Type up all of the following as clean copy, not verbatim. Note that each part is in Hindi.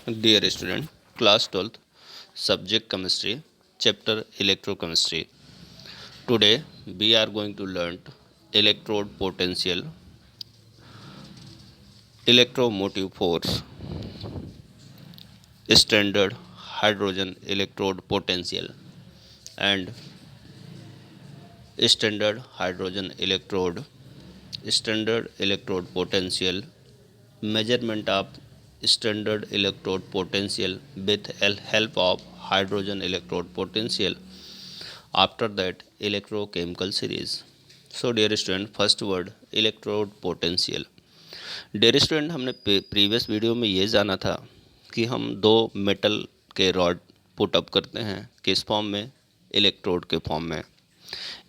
Dear student, class 12th, subject chemistry, chapter electrochemistry. Today we are going to learn electrode potential, electromotive force, standard hydrogen electrode potential, and standard hydrogen electrode, standard electrode potential, measurement of standard electrode potential with help of hydrogen electrode potential. After that, electrochemical series. So dear student, first word electrode potential. Dear student, हमने प्रीवियस वीडियो में ये जाना था कि हम दो मेटल के रॉड पुट अप करते हैं किस फॉर्म में, इलेक्ट्रोड के फॉर्म में।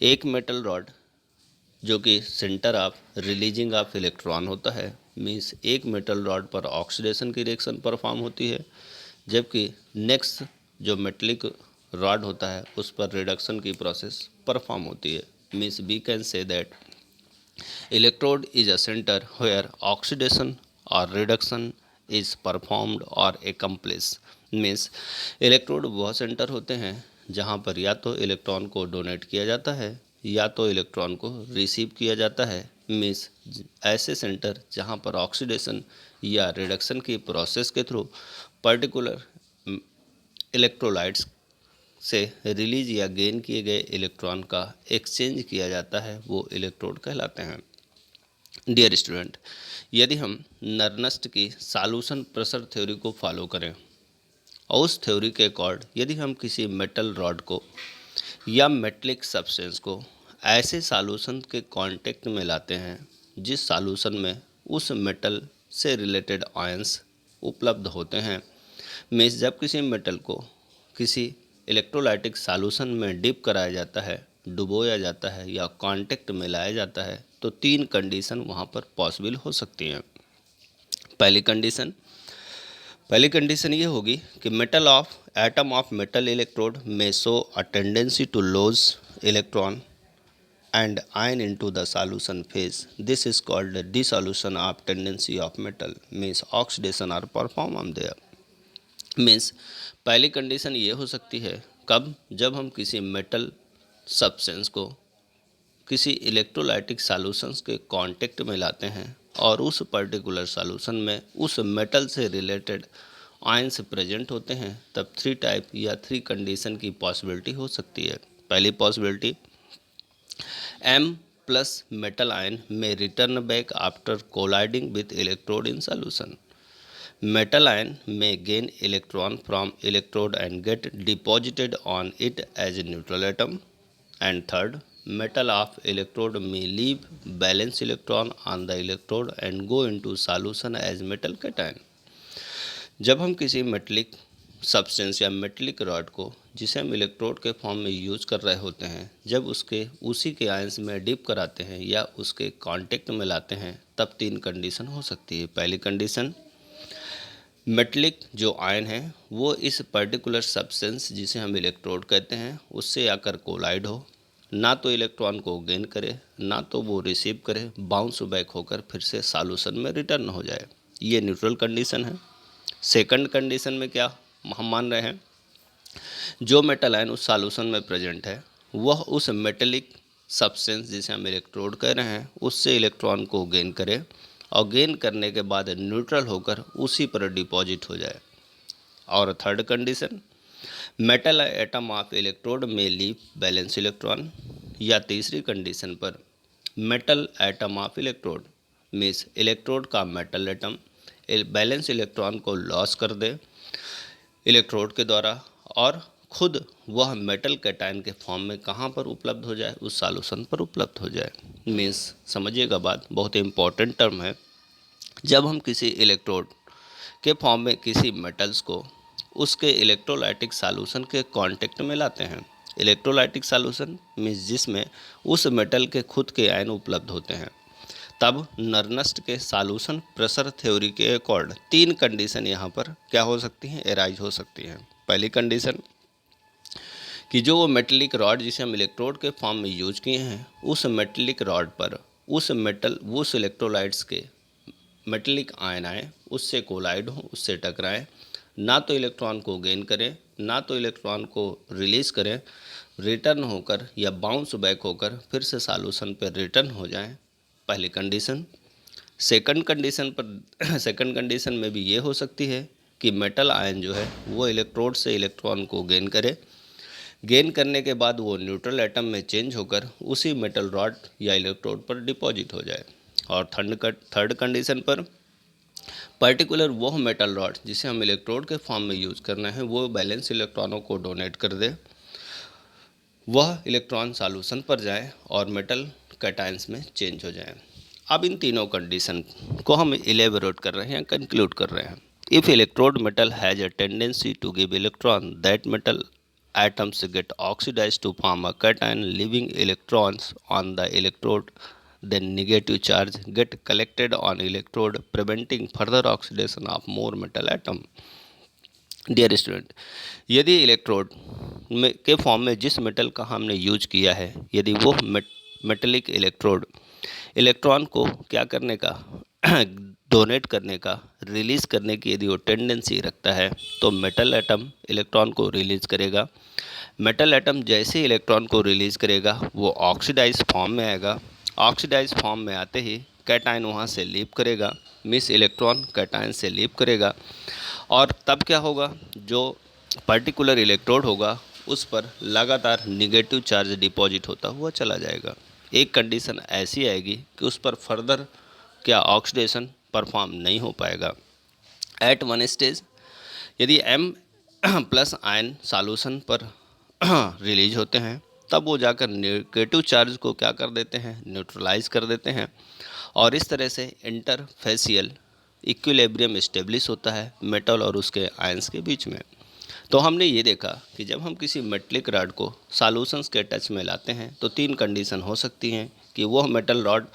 एक मेटल रॉड जो कि centre of releasing of electron होता है, मीन्स एक मेटल रॉड पर ऑक्सीडेशन की रिएक्शन परफॉर्म होती है, जबकि नेक्स्ट जो मेटलिक रॉड होता है उस पर रिडक्शन की प्रोसेस परफॉर्म होती है। Means we can say that electrode is a center where oxidation or reduction is performed or accomplished. Means electrode वह सेंटर होते हैं जहाँ पर या तो इलेक्ट्रॉन को डोनेट किया जाता है या तो इलेक्ट्रॉन को रिसीव किया जाता है। मीन्स ऐसे सेंटर जहाँ पर ऑक्सीडेशन या रिडक्शन की प्रोसेस के थ्रू पर्टिकुलर इलेक्ट्रोलाइट्स से रिलीज या गेन किए गए इलेक्ट्रॉन का एक्सचेंज किया जाता है, वो इलेक्ट्रोड कहलाते हैं। डियर स्टूडेंट, यदि हम नर्नस्ट की सॉल्यूशन प्रेशर थ्योरी को फॉलो करें और उस थ्योरी के अकॉर्ड यदि हम किसी मेटल रॉड को या मेटलिक सब्सटेंस को ऐसे सॉल्यूशन के कांटेक्ट में लाते हैं जिस सॉल्यूशन में उस मेटल से रिलेटेड आयंस उपलब्ध होते हैं, मीन्स जब किसी मेटल को किसी इलेक्ट्रोलाइटिक सॉल्यूशन में डिप कराया जाता है, डुबोया जाता है या कांटेक्ट में लाया जाता है, तो तीन कंडीशन वहाँ पर पॉसिबल हो सकती हैं। पहली कंडीशन ये होगी कि metal of atom of metal electrode में show a tendency to lose electron and ion into the solution phase. This is called the dissolution of tendency of metal, means oxidation are performed there. Means पहली कंडीशन ये हो सकती है कब, जब हम किसी मेटल सब्सटेंस को किसी इलेक्ट्रोलाइटिक सॉल्यूशंस के कांटेक्ट में लाते हैं और उस पर्टिकुलर सॉल्यूशन में उस मेटल से रिलेटेड आयंस प्रेजेंट होते हैं, तब थ्री टाइप या थ्री कंडीशन की पॉसिबिलिटी हो सकती है। पहली possibility, M plus metal ion may return back after colliding with electrode in solution. Metal ion may gain electron from electrode and get deposited on it as a neutral atom. And third, metal of electrode may leave valence electron on the electrode and go into solution as metal cation. जब हम किसी मेटलिक सब्सटेंस या मेटलिक रॉड को जिसे हम इलेक्ट्रोड के फॉर्म में यूज कर रहे होते हैं, जब उसके उसी के आयंस में डिप कराते हैं या उसके कांटेक्ट में लाते हैं, तब तीन कंडीशन हो सकती है। पहली कंडीशन, मेटलिक जो आयन है वो इस पर्टिकुलर सब्सटेंस जिसे हम इलेक्ट्रोड कहते हैं उससे आकर कोलाइड हो, ना तो इलेक्ट्रॉन को गेन करे ना तो वो रिसीव करे, बाउंस बैक होकर फिर से सॉल्यूशन में रिटर्न हो जाए, ये न्यूट्रल कंडीशन है। सेकंड कंडीशन में क्या हम मान रहे हैं, जो मेटल आयन उस सॉल्यूशन में प्रेजेंट है वह उस मेटेलिक सब्सटेंस जिसे हम इलेक्ट्रोड कह रहे हैं उससे इलेक्ट्रॉन को गेन करे और गेन करने के बाद न्यूट्रल होकर उसी पर डिपॉजिट हो जाए। और third condition, metal atom of electrode में लीव बैलेंस इलेक्ट्रॉन, या तीसरी कंडीशन पर metal atom of electrode means electrode का मेटल एटम बैलेंस इलेक्ट्रॉन को लॉस कर दे इलेक्ट्रोड के द्वारा और खुद वह मेटल कैटायन के फॉर्म में कहाँ पर उपलब्ध हो जाए, उस सॉल्यूशन पर उपलब्ध हो जाए। मीन्स समझिएगा बात, बहुत इंपॉर्टेंट टर्म है। जब हम किसी इलेक्ट्रोड के फॉर्म में किसी मेटल्स को उसके इलेक्ट्रोलाइटिक सॉल्यूशन के कांटेक्ट में लाते हैं, इलेक्ट्रोलाइटिक सॉल्यूशन मीन्स जिसमें उस मेटल के खुद के आयन उपलब्ध होते हैं, तब नर्नस्ट के सॉल्यूशन प्रेशर थ्योरी के अकॉर्ड तीन कंडीशन यहाँ पर क्या हो सकती हैं, एराइज हो सकती हैं। पहली कंडीशन कि जो वो मेटलिक रॉड जिसे हम इलेक्ट्रोड के फॉर्म में यूज किए हैं उस मेटलिक रॉड पर उस इलेक्ट्रोलाइट्स के मेटलिक आयन आए, उससे कोलाइड हो, उससे टकराएं, ना तो इलेक्ट्रॉन को गेन करें ना तो इलेक्ट्रॉन को रिलीज़ करें, रिटर्न होकर या बाउंस बैक होकर फिर से सॉल्यूशन पर रिटर्न हो जाएं, पहली कंडीशन। सेकंड कंडीशन पर सेकंड कंडीशन में भी ये हो सकती है कि मेटल आयन जो है वो इलेक्ट्रोड से इलेक्ट्रॉन को गेन करे, गेन करने के बाद वो न्यूट्रल एटम में चेंज होकर उसी मेटल रॉड या इलेक्ट्रोड पर डिपॉजिट हो जाए। और थर्ड कंडीशन पर पर्टिकुलर वो मेटल रॉड जिसे हम इलेक्ट्रोड के फॉर्म में यूज़ करना है वो बैलेंस इलेक्ट्रॉनों को डोनेट कर दे, वह इलेक्ट्रॉन सॉल्यूशन पर जाए और मेटल कैटायंस में चेंज हो जाए। अब इन तीनों कंडीशन को हम इलेबोरेट कर रहे हैं, कंक्लूड कर रहे हैं। If electrode metal has a tendency to give electron, that metal atoms get oxidized to form a cation, leaving electrons on the electrode. Then negative charge get collected on electrode, preventing further oxidation of more metal atom. Dear student, यदि इलेक्ट्रोड में के फॉर्म में जिस मेटल का हमने यूज किया है, यदि वो मेटेलिक इलेक्ट्रोड इलेक्ट्रॉन को क्या करने का डोनेट करने का, रिलीज़ करने की यदि वो टेंडेंसी रखता है, तो मेटल एटम इलेक्ट्रॉन को रिलीज़ करेगा। मेटल एटम जैसे ही इलेक्ट्रॉन को रिलीज़ करेगा वो ऑक्सीडाइज फॉर्म में आएगा। ऑक्सीडाइज फॉर्म में आते ही कैटायन वहाँ से लीव करेगा, मिस इलेक्ट्रॉन कैटायन से लीव करेगा, और तब क्या होगा, जो पर्टिकुलर इलेक्ट्रोड होगा उस पर लगातार निगेटिव चार्ज डिपॉजिट होता हुआ चला जाएगा। एक कंडीशन ऐसी आएगी कि उस पर फर्दर क्या ऑक्सीडेशन परफॉर्म नहीं हो पाएगा। एट वन स्टेज यदि M प्लस आयन सॉल्यूशन पर रिलीज होते हैं, तब वो जाकर नेगेटिव चार्ज को क्या कर देते हैं, न्यूट्रलाइज कर देते हैं, और इस तरह से इंटरफेसियल इक्विलिब्रियम इस्टेब्लिश होता है मेटल और उसके आयंस के बीच में। तो हमने ये देखा कि जब हम किसी मेटलिक रॉड को सॉल्यूशंस के टच में लाते हैं तो तीन कंडीशन हो सकती हैं कि वह मेटल रॉड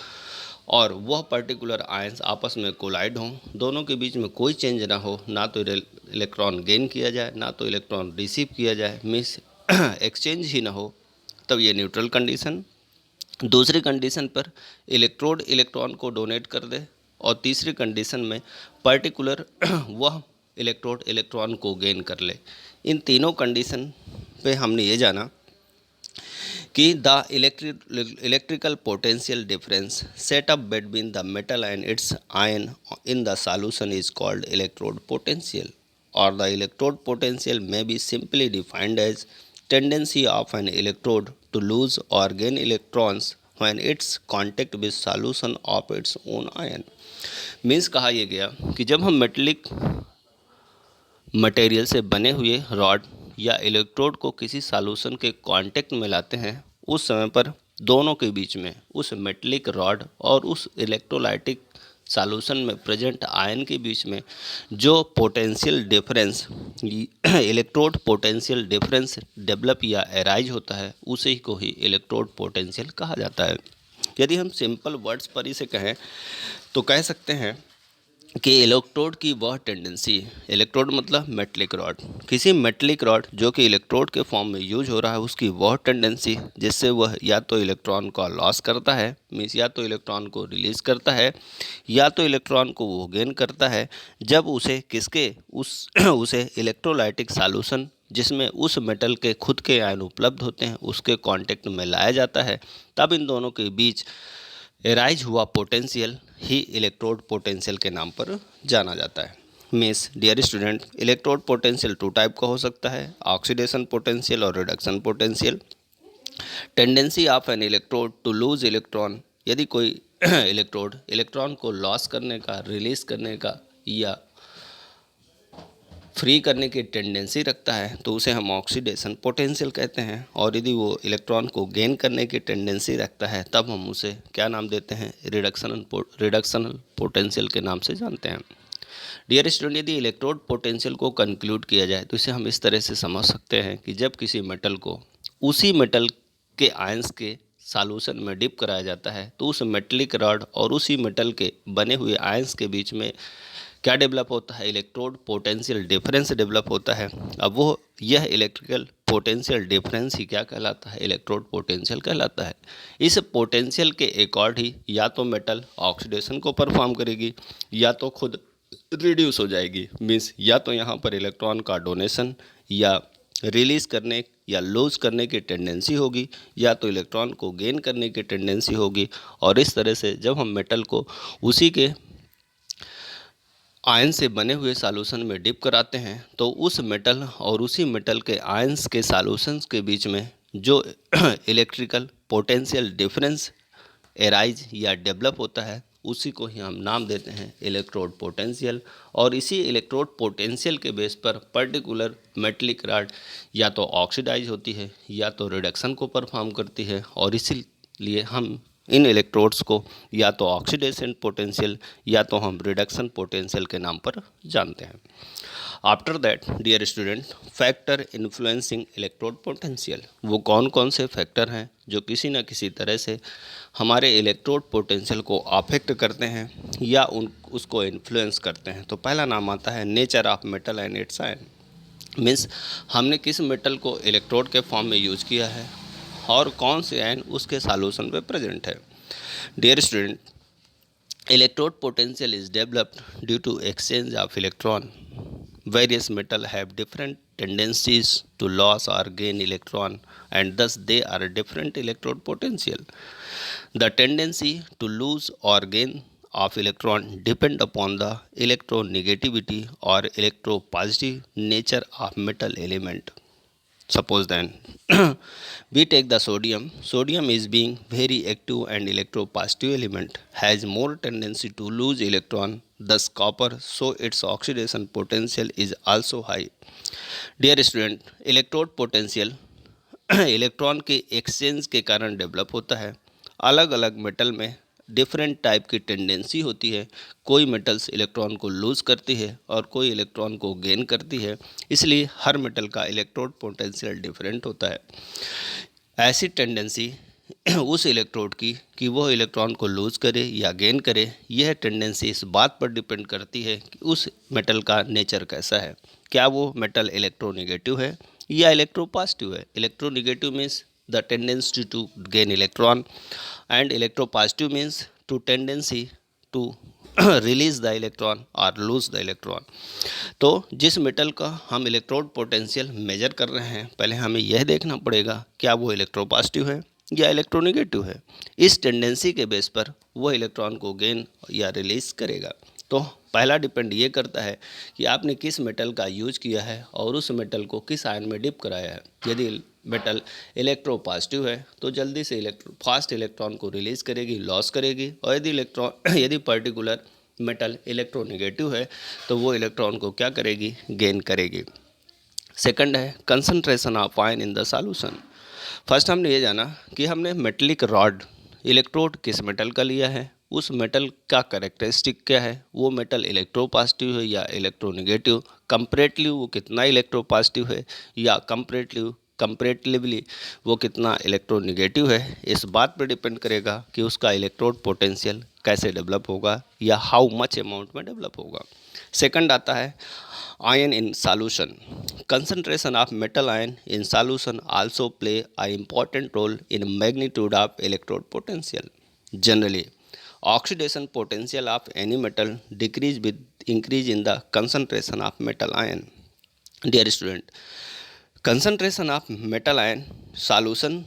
और वह पर्टिकुलर आयंस आपस में कोलाइड हों, दोनों के बीच में कोई चेंज ना हो, ना तो इलेक्ट्रॉन गेन किया जाए ना तो इलेक्ट्रॉन रिसीव किया जाए, मीन्स एक्सचेंज ही ना हो, तब ये न्यूट्रल कंडीशन। दूसरी कंडीशन पर इलेक्ट्रोड इलेक्ट्रॉन को डोनेट कर दे, और तीसरी कंडीशन में पर्टिकुलर वह इलेक्ट्रोड इलेक्ट्रॉन को गेन कर ले। इन तीनों कंडीशन पे हमने ये जाना कि the electrical potential difference set up between the metal and its ion in the solution is called electrode potential, और the electrode potential may be simply defined as tendency of an electrode to lose or gain electrons when its contact with solution of its own ion। Means कहा यह गया कि जब हम मेटेलिक मटेरियल से बने हुए रॉड या इलेक्ट्रोड को किसी सॉल्यूशन के कांटेक्ट में लाते हैं, उस समय पर दोनों के बीच में, उस मेटेलिक रॉड और उस इलेक्ट्रोलाइटिक सॉल्यूशन में प्रेजेंट आयन के बीच में जो potential difference, electrode potential difference develop या एराइज होता है, उसे ही को ही इलेक्ट्रोड पोटेंशियल कहा जाता है। यदि हम सिंपल वर्ड्स पर इसे कहें तो कह सकते हैं कि इलेक्ट्रोड की वह टेंडेंसी, इलेक्ट्रोड मतलब मेटलिक रॉड, किसी मेटलिक रॉड जो कि इलेक्ट्रोड के फॉर्म में यूज हो रहा है, उसकी वह टेंडेंसी जिससे वह या तो इलेक्ट्रॉन का लॉस करता है, मीन्स या तो इलेक्ट्रॉन को रिलीज़ करता है, या तो इलेक्ट्रॉन को वो गेन करता है, जब उसे किसके उसे इलेक्ट्रोलाइटिक सॉल्यूशन जिसमें उस मेटल के खुद के आयन उपलब्ध होते हैं उसके कांटेक्ट में लाया जाता है, तब इन दोनों के बीच एराइज हुआ पोटेंशियल ही इलेक्ट्रोड पोटेंशियल के नाम पर जाना जाता है। Means dear student, electrode potential two type का हो सकता है, ऑक्सीडेशन पोटेंशियल और reduction potential. Tendency of an electrode to lose electron, यदि कोई इलेक्ट्रोड इलेक्ट्रॉन को लॉस करने का, रिलीज करने का या फ्री करने की टेंडेंसी रखता है तो उसे हम ऑक्सीडेशन पोटेंशियल कहते हैं, और यदि वो इलेक्ट्रॉन को गेन करने की टेंडेंसी रखता है तब हम उसे क्या नाम देते हैं, रिडक्शनल पोटेंशियल के नाम से जानते हैं। डियर स्टूडेंट, यदि इलेक्ट्रोड पोटेंशियल को कंक्लूड किया जाए तो इसे हम इस तरह से समझ सकते हैं कि जब किसी मेटल को उसी मेटल के आयंस के सॉल्यूशन में डिप कराया जाता है तो उस मेटलिक रॉड और उसी मेटल के बने हुए आयंस के बीच में क्या डेवलप होता है, इलेक्ट्रोड पोटेंशियल डिफरेंस डेवलप होता है। अब वो यह इलेक्ट्रिकल पोटेंशियल डिफरेंस ही क्या कहलाता है, इलेक्ट्रोड पोटेंशियल कहलाता है। इस पोटेंशियल के अकॉर्ड ही या तो मेटल ऑक्सीडेशन को परफॉर्म करेगी या तो खुद रिड्यूस हो जाएगी। मीन्स या तो यहाँ पर इलेक्ट्रॉन का डोनेशन या रिलीज करने या लूज करने की टेंडेंसी होगी, या तो इलेक्ट्रॉन को गेन करने की टेंडेंसी होगी। और इस तरह से जब हम मेटल को उसी के आयन से बने हुए सॉल्यूशन में डिप कराते हैं तो उस मेटल और उसी मेटल के आयंस के सॉल्यूशंस के बीच में जो इलेक्ट्रिकल पोटेंशियल डिफरेंस एराइज या डेवलप होता है उसी को ही हम नाम देते हैं इलेक्ट्रोड पोटेंशियल। और इसी इलेक्ट्रोड पोटेंशियल के बेस पर पर्टिकुलर मेटलिक रॉड या तो ऑक्सीडाइज होती है या तो रिडक्शन को परफॉर्म करती है, और इसीलिए हम इन इलेक्ट्रोड्स को या तो ऑक्सीडेशन पोटेंशियल या तो हम रिडक्शन पोटेंशियल के नाम पर जानते हैं। After that dear student, factor influencing electrode potential, वो कौन कौन से फैक्टर हैं जो किसी न किसी तरह से हमारे इलेक्ट्रोड पोटेंशियल को अफेक्ट करते हैं या उसको इन्फ्लुएंस करते हैं। तो पहला नाम आता है nature of metal and its ion. Means हमने किस मेटल को इलेक्ट्रोड के फॉर्म में यूज किया है और कौन से आयन उसके सॉल्यूशन पे प्रेजेंट है। Dear student, electrode potential is developed due to exchange of electron. Various metal have different tendencies to lose or gain electron, and thus they are different electrode potential. The tendency to lose or gain of electron depend upon the electronegativity or electropositive nature of metal element. Suppose then we take the sodium. Sodium is being very active and electropositive element, has more tendency to lose electron, thus copper, so its oxidation potential is also high. Dear student, electrode potential electron के एक्सचेंज के कारण डेवलप होता है। अलग अलग मेटल में डिफरेंट टाइप की टेंडेंसी होती है। कोई मेटल्स इलेक्ट्रॉन को लूज़ करती है और कोई इलेक्ट्रॉन को गेन करती है, इसलिए हर मेटल का इलेक्ट्रोड पोटेंशियल डिफरेंट होता है। ऐसी टेंडेंसी उस इलेक्ट्रोड की कि वह इलेक्ट्रॉन को लूज़ करे या गेन करे, यह टेंडेंसी इस बात पर डिपेंड करती है कि उस मेटल का नेचर कैसा है। क्या वो मेटल इलेक्ट्रोनेगेटिव है या इलेक्ट्रोपॉजिटिव है। Electronegative means the tendency to gain electron and electropositive means to tendency to release the electron or lose the electron। तो जिस मेटल का हम इलेक्ट्रोड पोटेंशियल मेजर कर रहे हैं, पहले हमें यह देखना पड़ेगा क्या वो इलेक्ट्रोपॉजिटिव है या इलेक्ट्रोनेगेटिव है। इस टेंडेंसी के बेस पर वो इलेक्ट्रॉन को गेन या रिलीज करेगा। तो पहला डिपेंड ये करता है कि आपने किस मेटल का यूज किया है और उस मेटल को किस आयन में डिप कराया है। यदि मेटल इलेक्ट्रोपॉजिटिव है तो जल्दी से फास्ट इलेक्ट्रॉन को रिलीज करेगी, लॉस करेगी, और यदि पर्टिकुलर मेटल इलेक्ट्रोनेगेटिव है तो वो इलेक्ट्रॉन को क्या करेगी, गेन करेगी। सेकंड है concentration of ion in the solution. First हमने ये जाना कि हमने मेटलिक रॉड इलेक्ट्रोड किस मेटल का लिया है, उस मेटल का कैरेक्टरिस्टिक क्या है, वो मेटल इलेक्ट्रोपॉजिटिव है या इलेक्ट्रोनेगेटिव, कंपैरेटिवली वो कितना इलेक्ट्रोपॉजिटिव है या कंपैरेटिवली वो कितना इलेक्ट्रोनेगेटिव है। इस बात पर डिपेंड करेगा कि उसका इलेक्ट्रोड पोटेंशियल कैसे डेवलप होगा या हाउ मच अमाउंट में डेवलप होगा। सेकंड आता है ion in solution. Concentration of metal ion in solution also play a important role in magnitude of electrode potential. Generally oxidation potential of any metal decrease with increase in the concentration of metal ion। Dear student, concentration of metal ion solution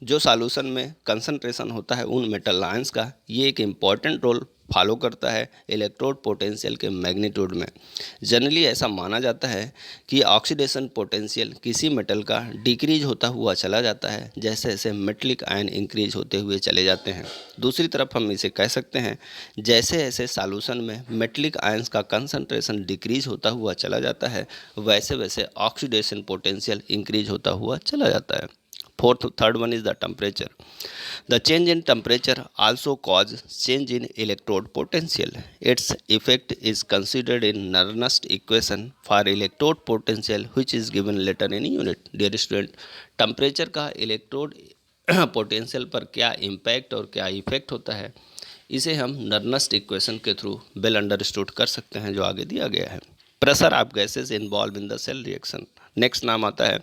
जो सॉल्यूशन में कंसंट्रेशन होता है उन मेटल आयंस का, ये एक इम्पॉर्टेंट रोल फॉलो करता है इलेक्ट्रोड पोटेंशियल के मैग्नीट्यूड में। जनरली ऐसा माना जाता है कि ऑक्सीडेशन पोटेंशियल किसी मेटल का डिक्रीज होता हुआ चला जाता है जैसे जैसे मेटलिक आयन इंक्रीज होते हुए चले जाते हैं। दूसरी तरफ हम इसे कह सकते हैं जैसे जैसे सॉल्यूशन में मेटलिक आयंस का कंसंट्रेशन डिक्रीज होता हुआ चला जाता है वैसे वैसे ऑक्सीडेशन पोटेंशियल इंक्रीज होता हुआ चला जाता है। Third one is the temperature. The change in temperature also causes change in electrode potential. Its effect is considered in Nernst equation for electrode potential, which is given later in unit. Dear student, temperature का electrode potential पर क्या impact और क्या effect होता है, इसे हम नर्नस्ट इक्वेशन के थ्रू वेल अंडरस्टूड कर सकते हैं जो आगे दिया गया है। Pressure of gases involve in the cell reaction. Next नाम आता है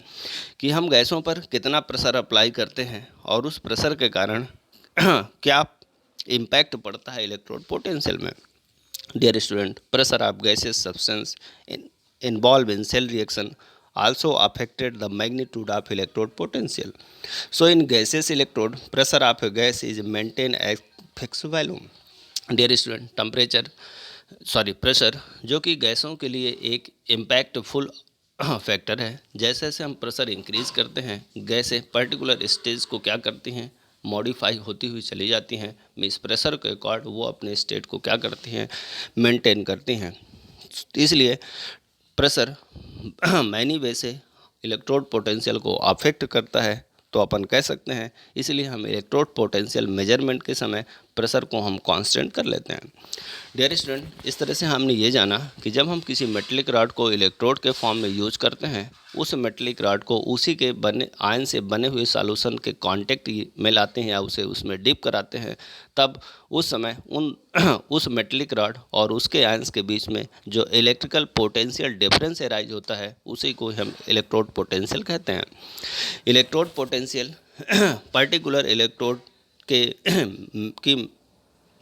कि हम गैसों पर कितना प्रेशर अप्लाई करते हैं और उस प्रेशर के कारण क्या इम्पैक्ट पड़ता है इलेक्ट्रोड पोटेंशियल में। Dear student, pressure of gaseous substance involved in cell reaction also affected the magnitude of electrode potential. So in gaseous electrode, pressure of a gas is maintained at fixed value. Dear student, pressure जो कि गैसों के लिए एक इम्पैक्टफुल फैक्टर है। जैसे जैसे हम प्रेशर इंक्रीज करते हैं, गैसें पर्टिकुलर स्टेज को क्या करती हैं, मॉडिफाई होती हुई चली जाती हैं। मीन्स प्रेशर के अकॉर्ड वो अपने स्टेट को क्या करती हैं, मेंटेन करती हैं। इसलिए प्रेशर मैनी वे से इलेक्ट्रोड पोटेंशियल को अफेक्ट करता है। तो अपन कह सकते हैं, इसलिए हम इलेक्ट्रोड पोटेंशियल मेजरमेंट के समय प्रेशर को हम कांस्टेंट कर लेते हैं। डियर स्टूडेंट, इस तरह से हमने ये जाना कि जब हम किसी मेटलिक रॉड को इलेक्ट्रोड के फॉर्म में यूज करते हैं, उस मेटलिक रॉड को उसी के बने आयन से बने हुए सॉल्यूशन के कांटेक्ट में लाते हैं या उसे उसमें डिप कराते हैं, तब उस समय उस मेटलिक रॉड और उसके आयंस के बीच में जो इलेक्ट्रिकल पोटेंशियल डिफरेंस एराइज होता है, उसी को हम इलेक्ट्रोड पोटेंशियल कहते हैं। इलेक्ट्रोड पोटेंशियल पर्टिकुलर इलेक्ट्रोड के की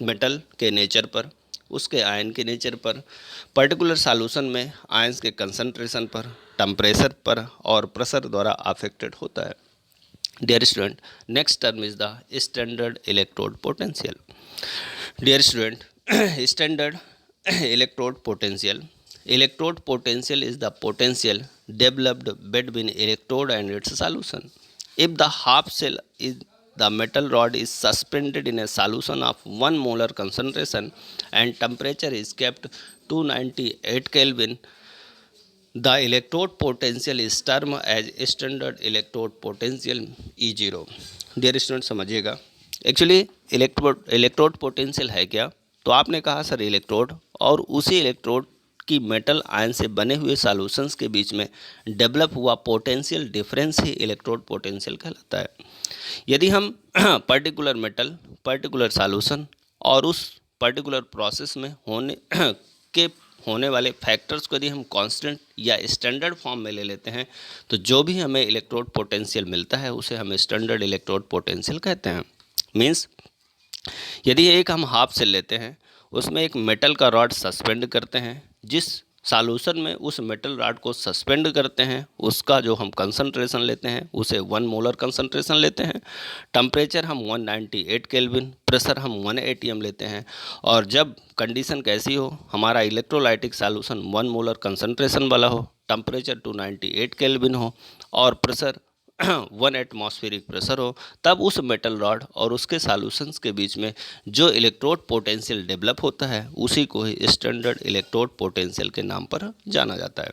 मेटल के नेचर पर, उसके आयन के नेचर पर, पर्टिकुलर सॉल्यूशन में आयंस के कंसंट्रेशन पर, टेम्परेचर पर और प्रेशर द्वारा अफेक्टेड होता है। Dear student, next term is the standard electrode potential. Dear student, standard electrode potential, electrode potential is the potential developed between electrode and its solution. If the half shell is the metal rod is suspended in a solution of 1 molar concentration and temperature is kept 298 Kelvin, the electrode potential is termed as standard electrode potential E0. Dear student, समझिएगा एक्चुअली इलेक्ट्रोड पोटेंशियल है क्या। तो आपने कहा सर इलेक्ट्रोड और उसी इलेक्ट्रोड कि मेटल आयन से बने हुए सॉल्यूशंस के बीच में डेवलप हुआ पोटेंशियल डिफरेंस ही इलेक्ट्रोड पोटेंशियल कहलाता है। यदि हम पर्टिकुलर मेटल, पर्टिकुलर सॉल्यूशन और उस पर्टिकुलर प्रोसेस में होने वाले फैक्टर्स को यदि हम कांस्टेंट या स्टैंडर्ड फॉर्म में ले लेते हैं, तो जो भी हमें इलेक्ट्रोड पोटेंशियल मिलता है उसे हम स्टैंडर्ड इलेक्ट्रोड पोटेंशियल कहते हैं। मीन्स यदि एक हम हाफ सेल लेते हैं, उसमें एक मेटल का रॉड सस्पेंड करते हैं, जिस सॉल्यूशन में उस मेटल रॉड को सस्पेंड करते हैं उसका जो हम कंसंट्रेशन लेते हैं उसे 1 मोलर कंसंट्रेशन लेते हैं, टेम्परेचर हम 198 केल्विन, प्रेशर हम 1 atm लेते हैं। और जब कंडीशन कैसी हो, हमारा इलेक्ट्रोलाइटिक सॉल्यूशन 1 मोलर कंसंट्रेशन वाला हो, टेम्परेचर 298 केल्विन हो और प्रेशर 1 एटमॉस्फेरिक प्रेशर हो, तब उस मेटल रॉड और उसके सॉल्यूशंस के बीच में जो इलेक्ट्रोड पोटेंशियल डेवलप होता है उसी को ही स्टैंडर्ड इलेक्ट्रोड पोटेंशियल के नाम पर जाना जाता है।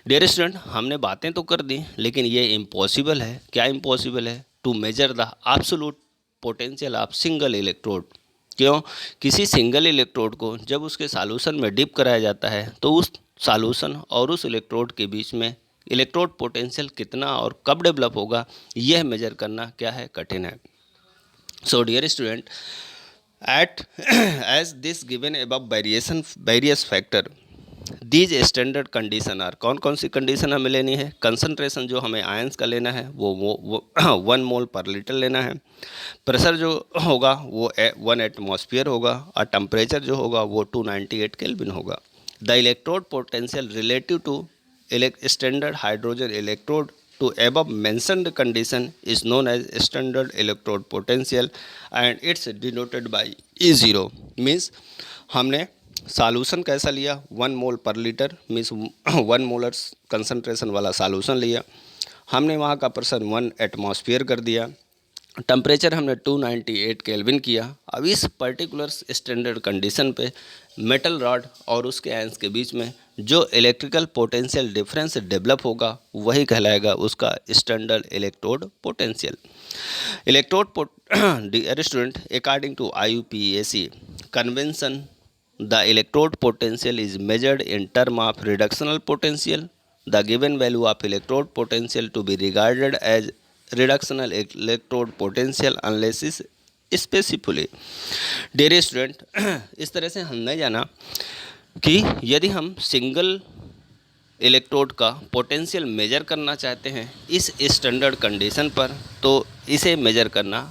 डियर स्टूडेंट, हमने बातें तो कर दी, लेकिन ये इम्पॉसिबल है। क्या इम्पॉसिबल है? To measure the absolute potential of single electrode. क्यों? किसी सिंगल इलेक्ट्रोड को जब उसके सॉल्यूशन में डिप कराया जाता है तो उस सॉल्यूशन और उस इलेक्ट्रोड के बीच में इलेक्ट्रोड पोटेंशियल कितना और कब डेवलप होगा, यह मेजर करना क्या है, कठिन है। So dear student, at as this given above various factor these standard condition are, कौन कौन सी कंडीशन हमें लेनी है? कंसंट्रेशन जो हमें आयंस का लेना है वो 1 मोल पर लीटर लेना है, प्रेशर जो होगा वो 1 एटमॉस्फेयर होगा और टेम्परेचर जो होगा वो 298 केल्विन होगा। The electrode potential relative to standard hydrogen electrode to above mentioned condition is known as standard electrode potential and it's denoted by E0। Means हमने सॉल्यूशन कैसा लिया? 1 मोल पर लीटर, मीन्स 1 मोलर कंसंट्रेशन वाला सॉल्यूशन लिया, हमने वहाँ का प्रेशर 1 एटमॉस्फेयर कर दिया, टेम्परेचर हमने 298 केल्विन किया। अब इस पर्टिकुलर स्टैंडर्ड कंडीशन पे मेटल रॉड और उसके आयंस के बीच में जो इलेक्ट्रिकल पोटेंशियल डिफरेंस डेवलप होगा वही कहलाएगा उसका standard electrode potential. Dear student, according to IUPAC convention, the electrode potential is measured in term of reductional potential. The given value of electrode potential to be regarded as reductional electrode potential unless is specifically. Dear student, इस तरह से हमने जाना कि यदि हम सिंगल इलेक्ट्रोड का पोटेंशियल मेजर करना चाहते हैं इस स्टैंडर्ड कंडीशन पर, तो इसे मेजर करना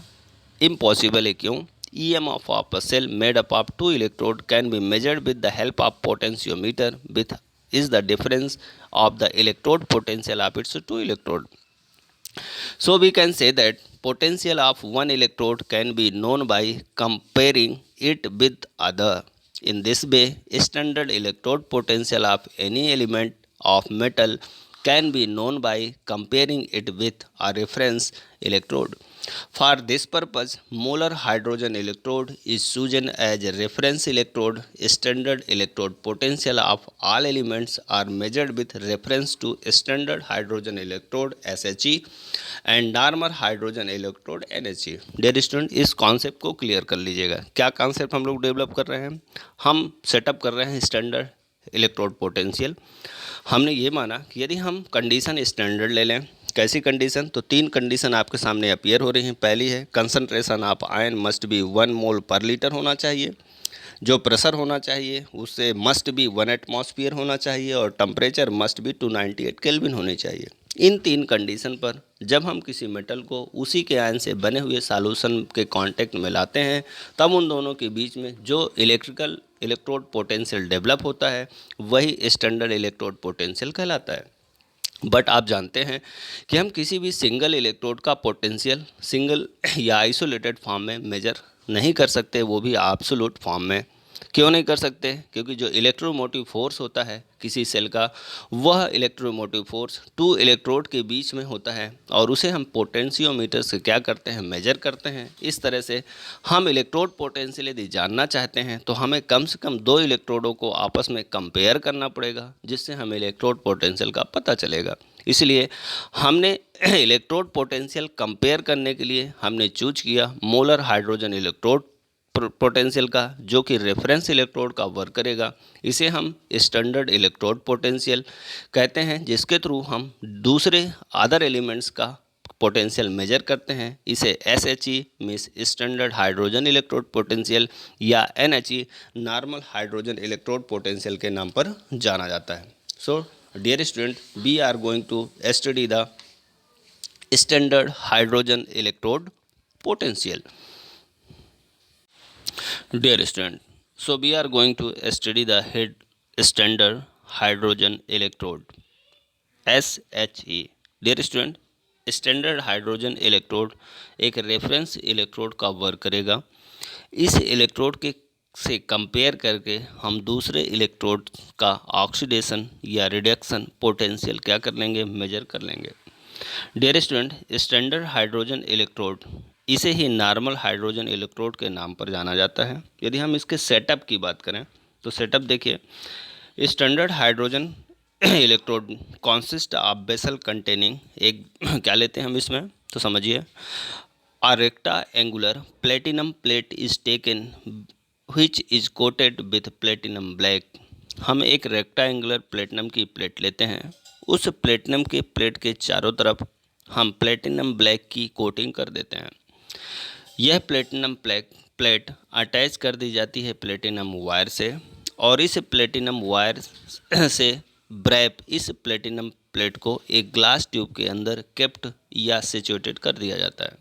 इम्पॉसिबल है। क्यों? EMF of a cell made up of two electrodes can be measured with the help of potentiometer, with is the difference of the electrode potential of its two electrode. So we can say that potential of one electrode can be known by comparing it with other. In this way, standard electrode potential of any element of metal can be known by comparing it with a reference electrode. For this purpose, molar hydrogen electrode is chosen as a reference electrode. Standard electrode potential of all elements are measured with reference to standard hydrogen electrode SHE and normal hydrogen electrode NHE। Dear student, इस कॉन्सेप्ट को क्लियर कर लीजिएगा। क्या कॉन्सेप्ट हम लोग डेवलप कर रहे हैं? हम सेटअप कर रहे हैं स्टैंडर्ड इलेक्ट्रोड पोटेंशियल। हमने ये माना कि यदि हम कंडीशन स्टैंडर्ड ले लें, कैसी कंडीशन? तो तीन कंडीशन आपके सामने अपीयर हो रही हैं। पहली है concentration of ion must be 1 मोल पर लीटर होना चाहिए, जो प्रेशर होना चाहिए उससे मस्ट बी 1 एटमॉस्फेयर होना चाहिए, और टेम्परेचर मस्ट बी 298 केल्विन होनी चाहिए। इन तीन कंडीशन पर जब हम किसी मेटल को उसी के आयन से बने हुए सॉल्यूशन के कांटेक्ट में लाते हैं, तब उन दोनों के बीच में जो इलेक्ट्रोड पोटेंशियल डेवलप होता है वही स्टैंडर्ड इलेक्ट्रोड पोटेंशियल कहलाता है। बट आप जानते हैं कि हम किसी भी सिंगल इलेक्ट्रोड का पोटेंशियल सिंगल या आइसोलेटेड फॉर्म में मेजर नहीं कर सकते, वो भी एब्सोल्यूट फॉर्म में। क्यों नहीं कर सकते? क्योंकि जो इलेक्ट्रोमोटिव फोर्स होता है किसी सेल का, वह इलेक्ट्रोमोटिव फोर्स टू इलेक्ट्रोड के बीच में होता है, और उसे हम पोटेंशियोमीटर से क्या करते हैं? मेजर करते हैं। इस तरह से हम इलेक्ट्रोड पोटेंशियल यदि जानना चाहते हैं तो हमें कम से कम दो इलेक्ट्रोडों को आपस में कंपेयर करना पड़ेगा, जिससे हमें इलेक्ट्रोड पोटेंशियल का पता चलेगा। इसलिए हमने इलेक्ट्रोड पोटेंशियल कंपेयर करने के लिए हमने चूज किया मोलर हाइड्रोजन इलेक्ट्रोड पोटेंशियल का, जो कि रेफरेंस इलेक्ट्रोड का वर्क करेगा। इसे हम स्टैंडर्ड इलेक्ट्रोड पोटेंशियल कहते हैं, जिसके थ्रू हम दूसरे अदर एलिमेंट्स का पोटेंशियल मेजर करते हैं। इसे SHE means standard hydrogen electrode potential या NHE normal hydrogen electrode potential के नाम पर जाना जाता है। So dear student, we are going to study the standard hydrogen electrode potential. Dear student, so we are going to study the standard hydrogen electrode SHE। Dear student, standard hydrogen electrode एक रेफरेंस इलेक्ट्रोड का वर्क करेगा। इस इलेक्ट्रोड के से कंपेयर करके हम दूसरे इलेक्ट्रोड का ऑक्सीडेशन या रिडक्शन पोटेंशियल क्या कर लेंगे? मेजर कर लेंगे। Dear student, standard hydrogen electrode इसे ही नॉर्मल हाइड्रोजन इलेक्ट्रोड के नाम पर जाना जाता है। यदि हम इसके सेटअप की बात करें तो सेटअप देखिए, standard hydrogen electrode consist of vessel containing एक क्या लेते हैं हम इसमें तो समझिए, a rectangular platinum plate is taken which is coated with platinum black. हम एक रेक्टा एंगुलर प्लेटिनम की प्लेट लेते हैं, उस प्लेटिनम के प्लेट के चारों तरफ हम प्लेटिनम ब्लैक की कोटिंग कर देते हैं। यह प्लेटिनम प्लेट अटैच कर दी जाती है प्लेटिनम वायर से, और इस प्लेटिनम वायर से ब्रैप इस प्लेटिनम प्लेट को एक ग्लास ट्यूब के अंदर केप्ट या सिचुएटेड कर दिया जाता है।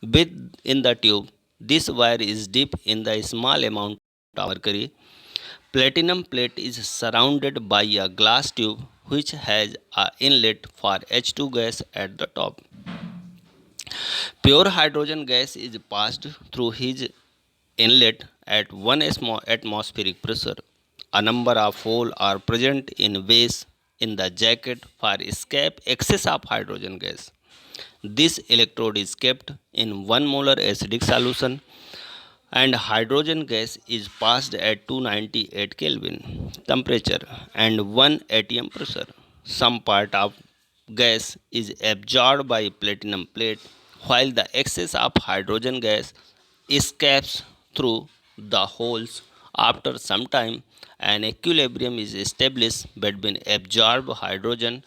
Within the tube this wire is dip in the small amount of mercury. Platinum plate is surrounded by a glass tube which has a inlet for H2 gas at the top. Pure hydrogen gas is passed through his inlet at 1 atmospheric pressure. A number of holes are present in base in the jacket for escape excess of hydrogen gas. This electrode is kept in 1 molar acidic solution and hydrogen gas is passed at 298 Kelvin temperature and 1 atm pressure. Some part of gas is absorbed by platinum plate while the excess of hydrogen gas escapes through the holes. After some time, an equilibrium is established between absorbed hydrogen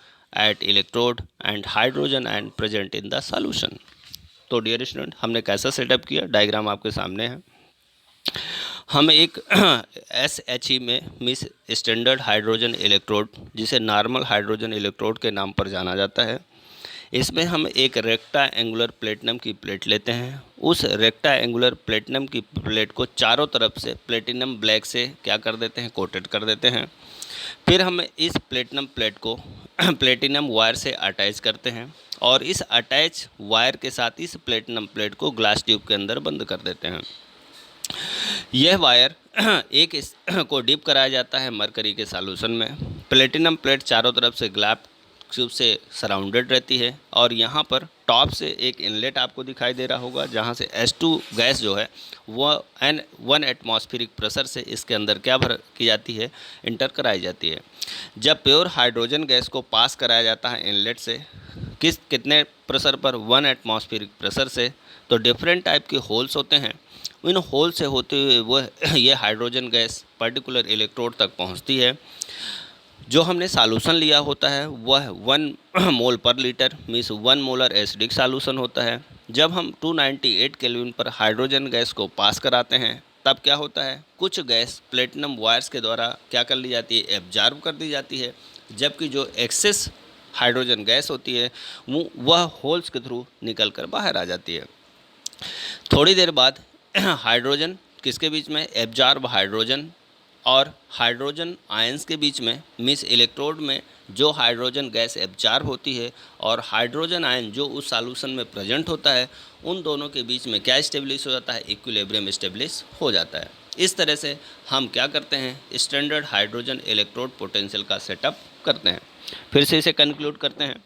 at electrode and hydrogen and present in the solution. तो डियर स्टूडेंट, हमने कैसा सेटअप किया? डायग्राम आपके सामने है। हम एक SHE में मीन्स स्टैंडर्ड हाइड्रोजन इलेक्ट्रोड, जिसे नॉर्मल हाइड्रोजन इलेक्ट्रोड के नाम पर जाना जाता है, इसमें हम एक रेक्टा एंगुलर प्लेटिनम की प्लेट लेते हैं। उस रेक्टा एंगुलर प्लेटिनम की प्लेट को चारों तरफ से प्लेटिनम ब्लैक से क्या कर देते हैं, कोटेड कर देते हैं। फिर हम इस प्लेटिनम प्लेट को प्लेटिनम वायर से अटैच करते हैं और इस अटैच वायर के साथ इस प्लेटिनम प्लेट को ग्लास ट्यूब के अंदर बंद कर देते हैं। यह वायर एक इस को डिप कराया जाता है मरकरी के सॉल्यूशन में। प्लेटिनम प्लेट चारों तरफ से ग्लास ट्यूब से सराउंडेड रहती है और यहाँ पर टॉप से एक इनलेट आपको दिखाई दे रहा होगा, जहाँ से H2 गैस जो है वह 1 एटमॉस्फेरिक प्रेशर से इसके अंदर क्या भर की जाती है, इंटर कराई जाती है। जब प्योर हाइड्रोजन गैस को पास कराया जाता है इनलेट से कितने प्रेशर पर, 1 एटमॉस्फेरिक प्रेशर से, तो डिफरेंट टाइप के होल्स होते हैं। इन होल से होते हुए वह ये हाइड्रोजन गैस पर्टिकुलर इलेक्ट्रोड तक पहुंचती है। जो हमने सॉल्यूशन लिया होता है वह 1 मोल पर litre means 1 molar acidic solution होता है। जब हम 298 केल्विन पर हाइड्रोजन गैस को पास कराते हैं तब क्या होता है, कुछ गैस प्लेटिनम वायर्स के द्वारा क्या कर ली जाती है, एब्जॉर्ब कर दी जाती है, जबकि जो एक्सेस हाइड्रोजन गैस होती है वह होल्स के थ्रू निकल कर बाहर आ जाती है। थोड़ी देर बाद हाइड्रोजन किसके बीच में, एब्जॉर्ब हाइड्रोजन और हाइड्रोजन आयंस के बीच में, मीन्स इलेक्ट्रोड में जो हाइड्रोजन गैस एब्जॉर्ब होती है और हाइड्रोजन आयन जो उस सॉल्यूशन में प्रेजेंट होता है, उन दोनों के बीच में क्या इस्टेब्लिश हो जाता है, इक्विलिब्रियम इस्टेब्लिश हो जाता है। इस तरह से हम क्या करते हैं, स्टैंडर्ड हाइड्रोजन इलेक्ट्रोड पोटेंशियल का सेटअप करते हैं। फिर से इसे कंक्लूड करते हैं।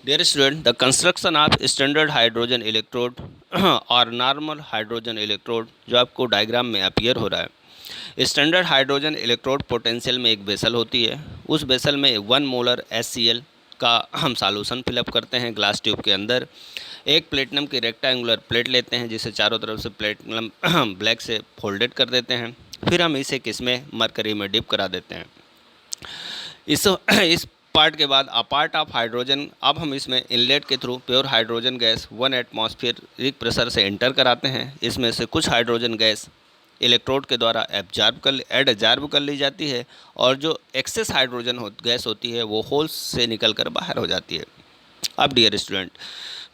Dear student, the construction of standard hydrogen electrode और नॉर्मल हाइड्रोजन इलेक्ट्रोड जो आपको डायग्राम में अपीयर हो रहा है। स्टैंडर्ड हाइड्रोजन इलेक्ट्रोड पोटेंशियल में एक वेसल होती है। उस वेसल में 1 मोलर HCl का हम सॉल्यूशन फिलअप करते हैं ग्लास ट्यूब के अंदर। एक प्लेटिनम की रेक्टेंगुलर प्लेट लेते हैं जिसे चारों तरफ से प्लेटिनम ब्लैक से फोल्डेड कर देते हैं। फिर हम इसे किसमें, मरकरी में डिप करा देते हैं। इस पार्ट के बाद अपार्ट ऑफ हाइड्रोजन, अब हम इसमें इनलेट के through pure hydrogen gas 1 atmospheric pressure से एंटर कराते हैं। इसमें से कुछ हाइड्रोजन गैस इलेक्ट्रोड के द्वारा एब्जॉर्ब कर ली जाती है और जो एक्सेस हाइड्रोजन गैस होती है वो होल्स से निकलकर बाहर हो जाती है। अब डियर स्टूडेंट,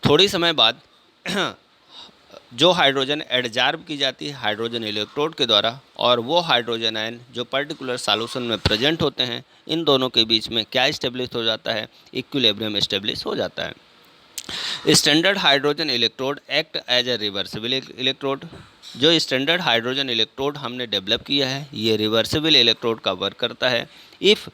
थोड़ी समय बाद जो हाइड्रोजन एब्जॉर्ब की जाती है हाइड्रोजन इलेक्ट्रोड के द्वारा और वो हाइड्रोजन आयन जो पर्टिकुलर सॉल्यूशन में प्रेजेंट होते हैं, इन दोनों के बीच में क्या इस्टेब्लिश हो जाता है, इक्विलिब्रियम इस्टेब्लिश हो जाता है। Standard hydrogen electrode act as a reversible electrode. जो स्टैंडर्ड हाइड्रोजन इलेक्ट्रोड हमने डेवलप किया है ये रिवर्सिबल इलेक्ट्रोड का वर्क करता है। If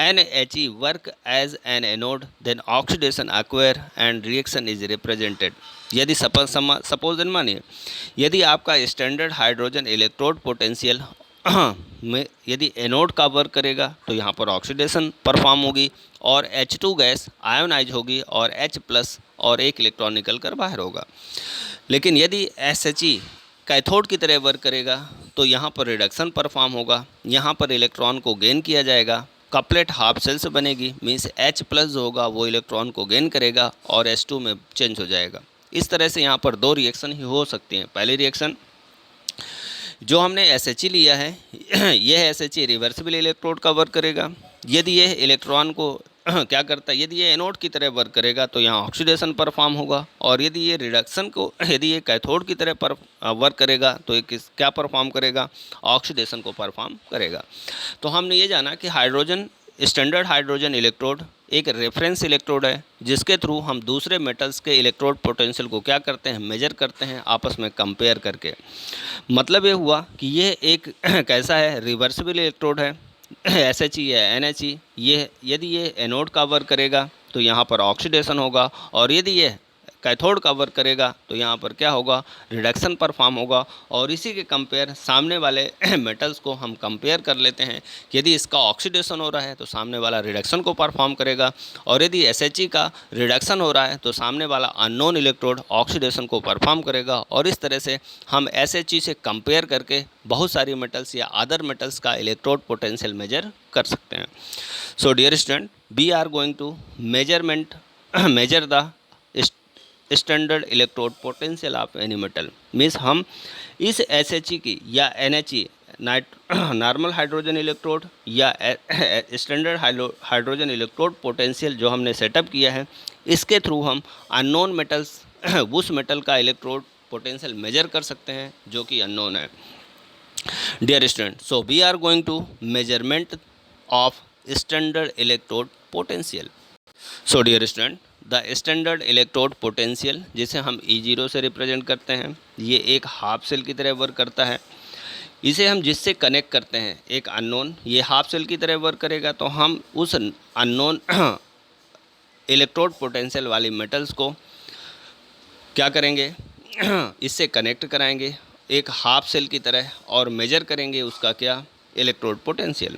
NHE work as an anode then oxidation acquire and reaction is represented. यदि सपोज मानिए यदि आपका स्टैंडर्ड हाइड्रोजन इलेक्ट्रोड पोटेंशियल में यदि एनोड का वर्क करेगा तो यहाँ पर ऑक्सीडेशन परफॉर्म होगी और H2 गैस आयोनाइज होगी और H+ और एक इलेक्ट्रॉन निकल कर बाहर होगा। लेकिन यदि SHE कैथोड की तरह वर्क करेगा तो यहाँ पर रिडक्शन परफॉर्म होगा, यहाँ पर इलेक्ट्रॉन को गेन किया जाएगा, कपलेट हाफ सेल्स बनेगी, मीन्स H+ जो होगा वो इलेक्ट्रॉन को गेन करेगा और H2 में चेंज हो जाएगा। इस तरह से यहाँ पर 2 रिएक्शन ही हो सकती हैं। पहली रिएक्शन जो हमने SHE लिया है यह SHE रिवर्सिबल इलेक्ट्रोड का वर्क करेगा। यदि यह इलेक्ट्रॉन को क्या करता है, यदि ये एनोड की तरह वर्क करेगा तो यहाँ ऑक्सीडेशन परफॉर्म होगा और यदि ये रिडक्शन को यदि ये कैथोड की तरह वर्क करेगा तो ये क्या परफॉर्म करेगा, ऑक्सीडेशन को परफॉर्म करेगा। तो हमने ये जाना कि स्टैंडर्ड हाइड्रोजन इलेक्ट्रोड एक रेफरेंस इलेक्ट्रोड है जिसके थ्रू हम दूसरे मेटल्स के इलेक्ट्रोड पोटेंशियल को क्या करते हैं, मेजर करते हैं आपस में कंपेयर करके। मतलब ये हुआ कि यह एक कैसा है, रिवर्सिबल इलेक्ट्रोड है। SHE या NHE ये यदि ये एनोड का वर्क करेगा तो यहाँ पर ऑक्सीडेशन होगा और यदि ये कैथोड का वर्क करेगा तो यहाँ पर क्या होगा, रिडक्शन परफॉर्म होगा। और इसी के कंपेयर सामने वाले मेटल्स को हम कंपेयर कर लेते हैं कि यदि इसका ऑक्सीडेशन हो रहा है तो सामने वाला रिडक्शन को परफॉर्म करेगा और यदि SHE का रिडक्शन हो रहा है तो सामने वाला अननोन इलेक्ट्रोड ऑक्सीडेशन को परफॉर्म करेगा। और इस तरह से हम SHE से कंपेयर करके बहुत सारी मेटल्स या अदर मेटल्स का इलेक्ट्रोड पोटेंशियल मेजर कर सकते हैं। So dear student, we are going to measure the standard electrode potential of any metal. Means हम इस SHE की या NHE नॉर्मल हाइड्रोजन इलेक्ट्रोड या स्टैंडर्ड हाइड्रोजन इलेक्ट्रोड पोटेंशियल जो हमने सेटअप किया है, इसके थ्रू हम अननोन मेटल्स उस मेटल का इलेक्ट्रोड पोटेंशियल मेजर कर सकते हैं जो कि अननोन है। Dear student, so we are going to measurement of standard electrode potential. So dear student, the standard electrode potential जिसे हम E0 से रिप्रेजेंट करते हैं, ये एक हाफ सेल की तरह वर्क करता है। इसे हम जिससे कनेक्ट करते हैं एक अननोन, ये हाफ सेल की तरह वर्क करेगा, तो हम उस अननोन इलेक्ट्रोड पोटेंशियल वाली मेटल्स को क्या करेंगे इससे कनेक्ट कराएंगे एक हाफ सेल की तरह और मेजर करेंगे उसका क्या, electrode potential.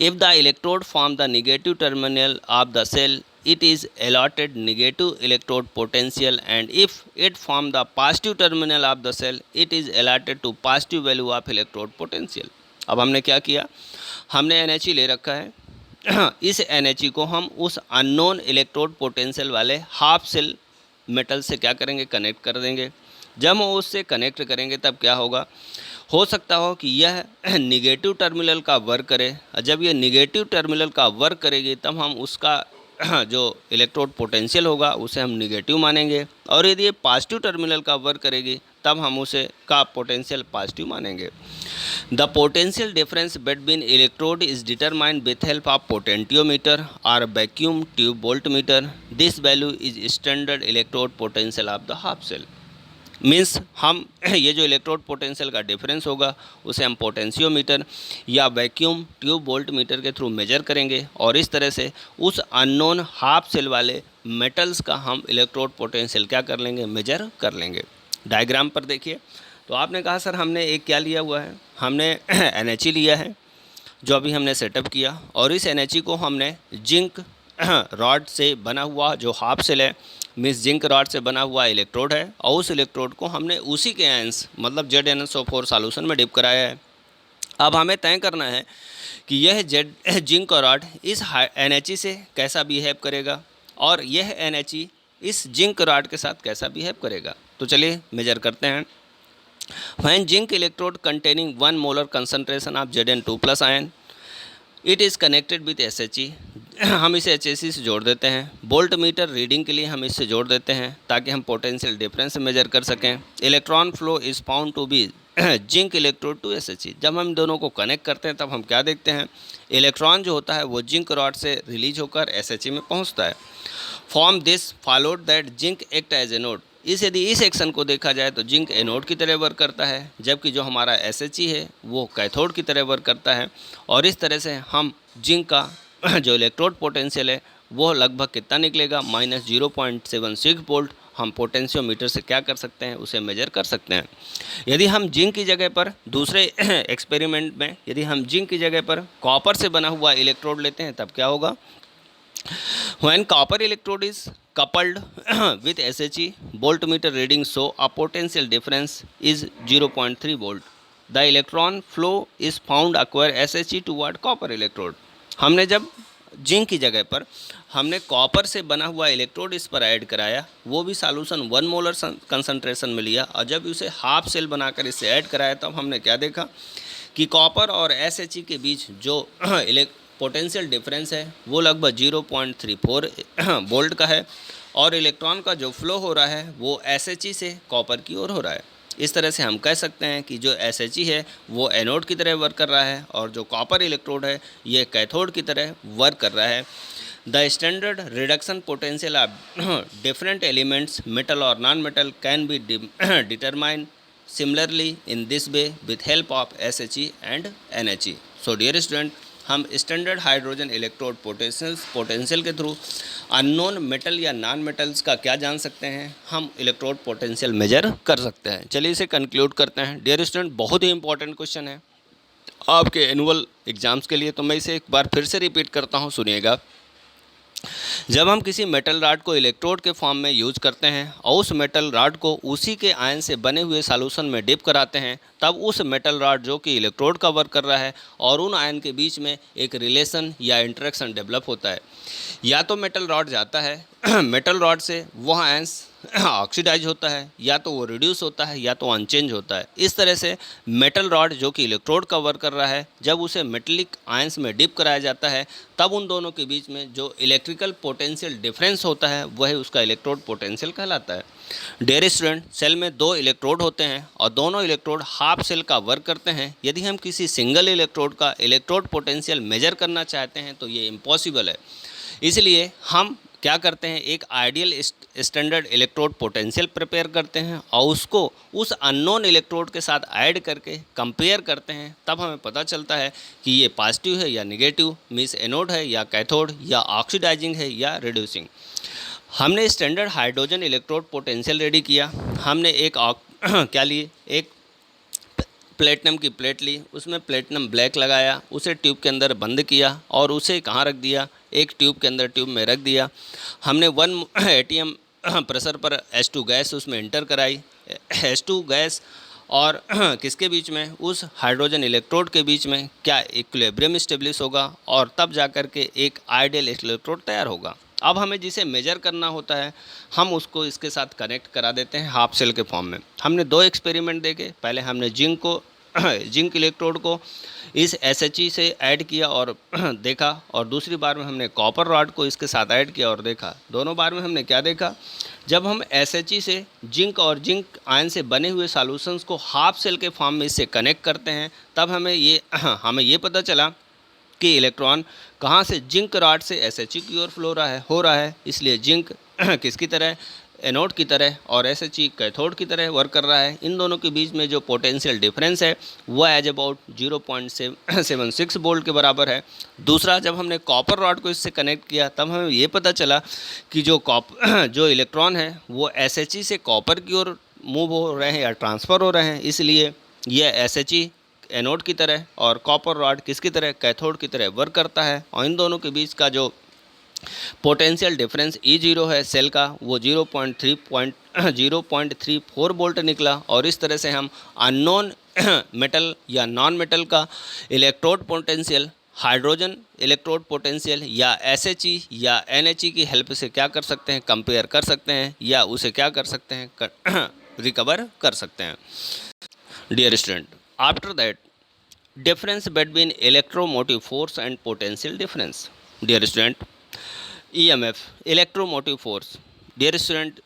If the electrode form the negative terminal of the cell, it is allotted negative electrode potential, and if it form the positive terminal of the cell, it is allotted to positive value of electrode potential। अब हमने क्या किया, हमने NHE ले रखा है इस NHE को हम उस अननोन इलेक्ट्रोड पोटेंशियल वाले हाफ सेल मेटल से क्या करेंगे, कनेक्ट कर देंगे। जब हम उससे कनेक्ट करेंगे तब क्या होगा, हो सकता हो कि यह निगेटिव टर्मिनल का वर्क करे। जब ये निगेटिव टर्मिनल का वर्क करेगी तब हम उसका जो इलेक्ट्रोड पोटेंशियल होगा उसे हम निगेटिव मानेंगे, और यदि ये पॉजिटिव टर्मिनल का वर्क करेगी तब हम उसे का पोटेंशियल पॉजिटिव मानेंगे। The potential difference between electrode is determined with help of potentiometer और vacuum tube voltmeter. This value is standard electrode potential of the half cell. Means हम ये जो इलेक्ट्रोड पोटेंशियल का डिफरेंस होगा उसे हम पोटेंशियोमीटर या वैक्यूम ट्यूब वोल्ट मीटर के थ्रू मेजर करेंगे, और इस तरह से उस अननोन हाफ सेल वाले मेटल्स का हम इलेक्ट्रोड पोटेंशियल क्या कर लेंगे, मेजर कर लेंगे। डायग्राम पर देखिए, तो आपने कहा सर हमने एक क्या लिया हुआ है, हमने NHE लिया है जो अभी हमने सेटअप किया, और इस NHE को हमने जिंक रॉड से बना हुआ जो हाफ सेल है, मीन्स जिंक रॉड से बना हुआ इलेक्ट्रोड है, और उस इलेक्ट्रोड को हमने उसी के आयंस मतलब ZnSO4 सॉल्यूशन में डिप कराया है। अब हमें तय करना है कि यह जिंक रॉड इस NHE से कैसा बिहेव करेगा और यह NHE इस जिंक रॉड के साथ कैसा बिहेव करेगा। तो चलिए मेजर करते हैं। When zinc electrode containing 1 molar concentration of Zn2+ ion, it is connected with SHE, हम इसे HSE से जोड़ देते हैं। वोल्ट मीटर रीडिंग के लिए हम इससे जोड़ देते हैं ताकि हम पोटेंशियल डिफरेंस मेजर कर सकें। Electron flow is found to be zinc electrode to SHE। जब हम दोनों को कनेक्ट करते हैं तब हम क्या देखते हैं, इलेक्ट्रॉन जो होता है वो जिंक रॉड से रिलीज होकर SHE में पहुंचता है। From this followed that zinc act as anode. यदि इस एक्शन को देखा जाए तो जिंक एनोड की तरह वर्क करता है, जबकि जो हमारा SHE है वो कैथोड की तरह वर्क करता है, और इस तरह से हम जिंक का जो इलेक्ट्रोड पोटेंशियल है वो लगभग कितना निकलेगा, -0.76 वोल्ट। हम पोटेंशियोमीटर से क्या कर सकते हैं, उसे मेजर कर सकते हैं। यदि हम जिंक की जगह पर दूसरे एक्सपेरिमेंट में यदि हम जिंक की जगह पर कॉपर से बना हुआ इलेक्ट्रोड लेते हैं तब क्या होगा। When copper electrode is coupled with SHE, voltmeter reading show a potential difference is 0.3 volt. The electron flow is found acquire SHE toward copper electrode. हमने जब जिंक की जगह पर हमने कॉपर से बना हुआ इलेक्ट्रोड इस पर ऐड कराया, वो भी सॉल्यूशन 1 मोलर कंसंट्रेशन में लिया, और जब उसे हाफ सेल बनाकर इससे ऐड कराया तब हमने क्या देखा कि कॉपर और SHE के बीच जो पोटेंशियल डिफरेंस है वो लगभग 0.34 वोल्ट का है, और इलेक्ट्रॉन का जो फ्लो हो रहा है वो SHE से कॉपर की ओर हो रहा है। इस तरह से हम कह सकते हैं कि जो SHE है वो एनोड की तरह वर्क कर रहा है, और जो कॉपर इलेक्ट्रोड है ये कैथोड की तरह वर्क कर रहा है। The standard reduction potential of different elements metal और non metal can be determined similarly in this way with help of SHE and NHE। So dear student, हम स्टैंडर्ड हाइड्रोजन इलेक्ट्रोड पोटेंशियल के थ्रू अननोन मेटल या नॉन मेटल्स का क्या जान सकते हैं, हम इलेक्ट्रोड पोटेंशियल मेजर कर सकते हैं। चलिए इसे कंक्लूड करते हैं। डियर स्टूडेंट, बहुत ही इंपॉर्टेंट क्वेश्चन है आपके एनुअल एग्जाम्स के लिए, तो मैं इसे एक बार फिर से रिपीट करता हूँ, सुनिएगा। जब हम किसी मेटल रॉड को इलेक्ट्रोड के फॉर्म में यूज करते हैं और उस मेटल रॉड को उसी के आयन से बने हुए सॉल्यूशन में डिप कराते हैं, तब उस मेटल रॉड जो कि इलेक्ट्रोड का वर्क कर रहा है और उन आयन के बीच में एक रिलेशन या इंटरेक्शन डेवलप होता है। या तो मेटल रॉड जाता है मेटल रॉड से वह आयंस ऑक्सीडाइज होता है, या तो वो रिड्यूस होता है, या तो अनचेंज होता है। इस तरह से मेटल रॉड जो कि इलेक्ट्रोड का वर्क कर रहा है, जब उसे मेटेलिक आयंस में डिप कराया जाता है तब उन दोनों के बीच में जो इलेक्ट्रिकल पोटेंशियल डिफरेंस होता है वह उसका इलेक्ट्रोड पोटेंशियल कहलाता है। डियर स्टूडेंट, सेल में 2 इलेक्ट्रोड होते हैं और दोनों इलेक्ट्रोड हाफ सेल का वर्क करते हैं। यदि हम किसी सिंगल इलेक्ट्रोड का इलेक्ट्रोड पोटेंशियल मेजर करना चाहते हैं तो ये इम्पॉसिबल है। इसलिए हम क्या करते हैं, एक ideal standard electrode potential prepare करते हैं और उसको उस अननोन इलेक्ट्रोड के साथ ऐड करके कंपेयर करते हैं। तब हमें पता चलता है कि ये पॉजिटिव है या नेगेटिव, मीन्स एनोड है या कैथोड, या ऑक्सीडाइजिंग है या रिड्यूसिंग। हमने standard hydrogen electrode potential ready किया। हमने एक क्या लिए, एक प्लेटिनम की प्लेट ली, उसमें प्लेटिनम ब्लैक लगाया, उसे ट्यूब के अंदर बंद किया और उसे कहाँ रख दिया, एक ट्यूब के अंदर ट्यूब में रख दिया। हमने 1 atm प्रेशर पर H2 गैस उसमें इंटर कराई। H2 गैस और किसके बीच में, उस हाइड्रोजन इलेक्ट्रोड के बीच में क्या इक्विलिब्रियम स्टेब्लिश होगा और तब जा कर के एक आइडियल इलेक्ट्रोड तैयार होगा। अब हमें जिसे मेजर करना होता है हम उसको इसके साथ कनेक्ट करा देते हैं हाफ सेल के फॉर्म में। हमने 2 एक्सपेरिमेंट देखे। पहले हमने जिंक इलेक्ट्रोड को इस SHE से ऐड किया और देखा, और दूसरी बार में हमने कॉपर रॉड को इसके साथ ऐड किया और देखा। दोनों बार में हमने क्या देखा, जब हम SHE से जिंक और जिंक आयन से बने हुए सॉल्यूशंस को हाफ सेल के फॉर्म में इससे कनेक्ट करते हैं तब हमें ये पता चला कि इलेक्ट्रॉन कहाँ से जिंक रॉड से SHE की ओर फ्लो हो रहा है। इसलिए जिंक किसकी तरह, एनोड की तरह, और SHE कैथोड की तरह वर्क कर रहा है। इन दोनों के बीच में जो पोटेंशियल डिफरेंस है वह एज अबाउट 0.76 वोल्ट के बराबर है। दूसरा, जब हमने कॉपर रॉड को इससे कनेक्ट किया तब हमें ये पता चला कि जो इलेक्ट्रॉन है वो SHE से कॉपर की ओर मूव हो रहे हैं या ट्रांसफ़र हो रहे हैं। इसलिए यह SHE एनोड की तरह और कॉपर रॉड किसकी तरह, कैथोड की तरह वर्क करता है। और इन दोनों के बीच का जो पोटेंशियल डिफरेंस E0 है सेल का, वो 0.34 वोल्ट निकला। और इस तरह से हम अननोन मेटल या नॉन मेटल का electrode potential, hydrogen electrode potential या SHE या NHE की हेल्प से क्या कर सकते हैं, कंपेयर कर सकते हैं या उसे क्या कर सकते हैं, रिकवर कर सकते हैं। Dear student, after that difference between electromotive force and potential difference. Dear student, EMF, electromotive force. Dear student,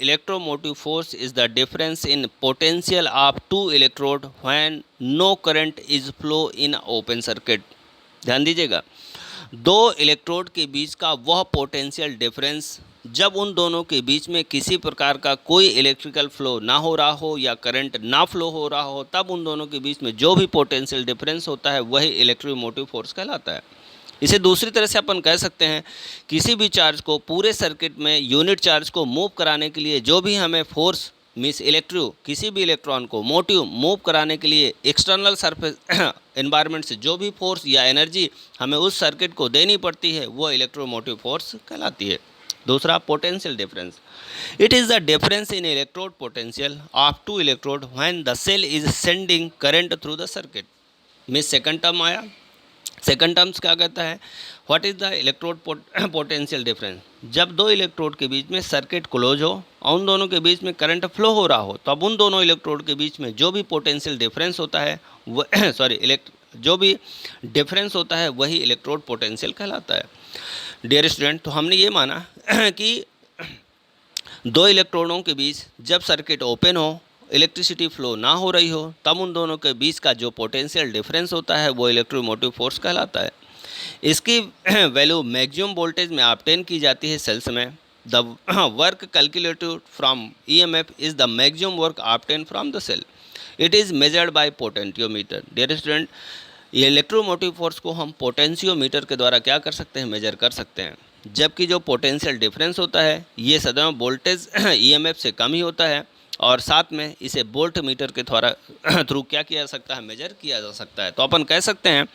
electromotive force is the difference in potential of two electrode when no current is flow in open circuit. ध्यान दीजिएगा, 2 इलेक्ट्रोड के बीच का वह पोटेंशियल डिफरेंस जब उन दोनों के बीच में किसी प्रकार का कोई इलेक्ट्रिकल फ्लो ना हो रहा हो या करंट ना फ्लो हो रहा हो, तब उन दोनों के बीच में जो भी पोटेंशियल डिफरेंस होता है वही इलेक्ट्रोमोटिव फोर्स कहलाता है। इसे दूसरी तरह से अपन कह सकते हैं, किसी भी चार्ज को पूरे सर्किट में यूनिट चार्ज को मूव कराने के लिए जो भी हमें फोर्स मीन्स किसी भी इलेक्ट्रॉन को मोटिव मूव कराने के लिए एक्सटर्नल सरफेस एनवायरनमेंट से जो भी फोर्स या एनर्जी हमें उस सर्किट को देनी पड़ती है वो इलेक्ट्रोमोटिव फोर्स कहलाती है। दूसरा, potential difference, it is the difference in electrode potential of 2 electrode when the cell is sending current through the circuit. Means second term आया, सेकंड टर्म्स क्या कहता है, what is the electrode potential difference, जब 2 इलेक्ट्रोड के बीच में सर्किट क्लोज हो और उन दोनों के बीच में करंट फ्लो हो रहा हो, तो अब उन दोनों इलेक्ट्रोड के बीच में जो भी पोटेंशियल डिफरेंस होता है जो भी डिफरेंस होता है वही इलेक्ट्रोड पोटेंशियल कहलाता है। डियर स्टूडेंट, तो हमने ये माना कि 2 इलेक्ट्रोडों के बीच जब सर्किट ओपन हो, इलेक्ट्रिसिटी फ्लो ना हो रही हो, तब उन दोनों के बीच का जो पोटेंशियल डिफरेंस होता है वो इलेक्ट्रोमोटिव फोर्स कहलाता है। इसकी वैल्यू मैक्सिमम वोल्टेज में ऑब्टेन की जाती है सेल्स में। The work calculated from EMF is the maximum work obtain from the cell. It is measured by potentiometer. Dear student, ये इलेक्ट्रोमोटिव फोर्स को हम पोटेंशियोमीटर के द्वारा क्या कर सकते हैं, मेजर कर सकते हैं। जबकि जो पोटेंशियल डिफरेंस होता है ये सदैव वोल्टेज EMF से कम ही होता है और साथ में इसे वोल्ट मीटर के थ्रू क्या किया जा सकता है, मेजर किया जा सकता है। तो अपन कह सकते हैं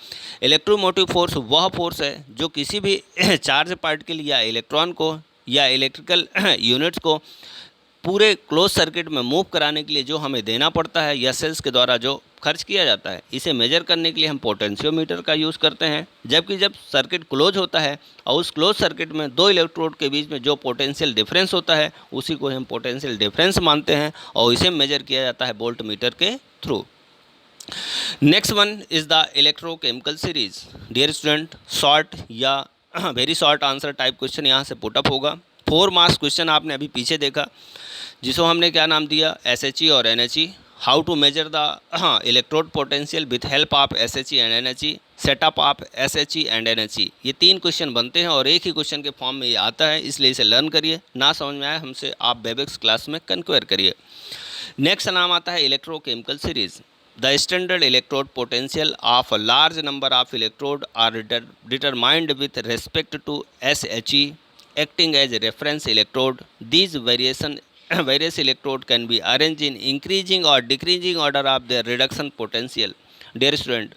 इलेक्ट्रोमोटिव फोर्स वह फोर्स है जो किसी भी चार्ज पार्टिकल या इलेक्ट्रॉन को या इलेक्ट्रिकल यूनिट्स को पूरे क्लोज सर्किट में मूव कराने के लिए जो हमें देना पड़ता है या सेल्स के द्वारा जो खर्च किया जाता है, इसे मेजर करने के लिए हम पोटेंशियोमीटर का यूज़ करते हैं। जबकि जब सर्किट क्लोज होता है और उस क्लोज सर्किट में दो इलेक्ट्रोड के बीच में जो पोटेंशियल डिफरेंस होता है उसी को हम पोटेंशियल डिफरेंस मानते हैं और इसे मेजर किया जाता है वोल्ट मीटर के थ्रू। Next one is the electrochemical series. Dear student, short या very short answer type question यहाँ से पुटअप होगा। 4 मार्क्स क्वेश्चन आपने अभी पीछे देखा, जिसको हमने क्या नाम दिया, SHE और NHE। How to measure the electrode potential with help of SHE and NHE, setup of SHE and NHE। ये 3 क्वेश्चन बनते हैं और एक ही क्वेश्चन के फॉर्म में ये आता है, इसलिए इसे लर्न करिए। ना समझ में आए हमसे आप वेबएक्स क्लास में कंक्वेयर करिए। नेक्स्ट नाम आता है electrochemical series. The standard electrode potential of a large number of electrodes are determined with respect to SHE acting as a reference electrode. These various electrodes can be arranged in increasing or decreasing order of their reduction potential. Dear student,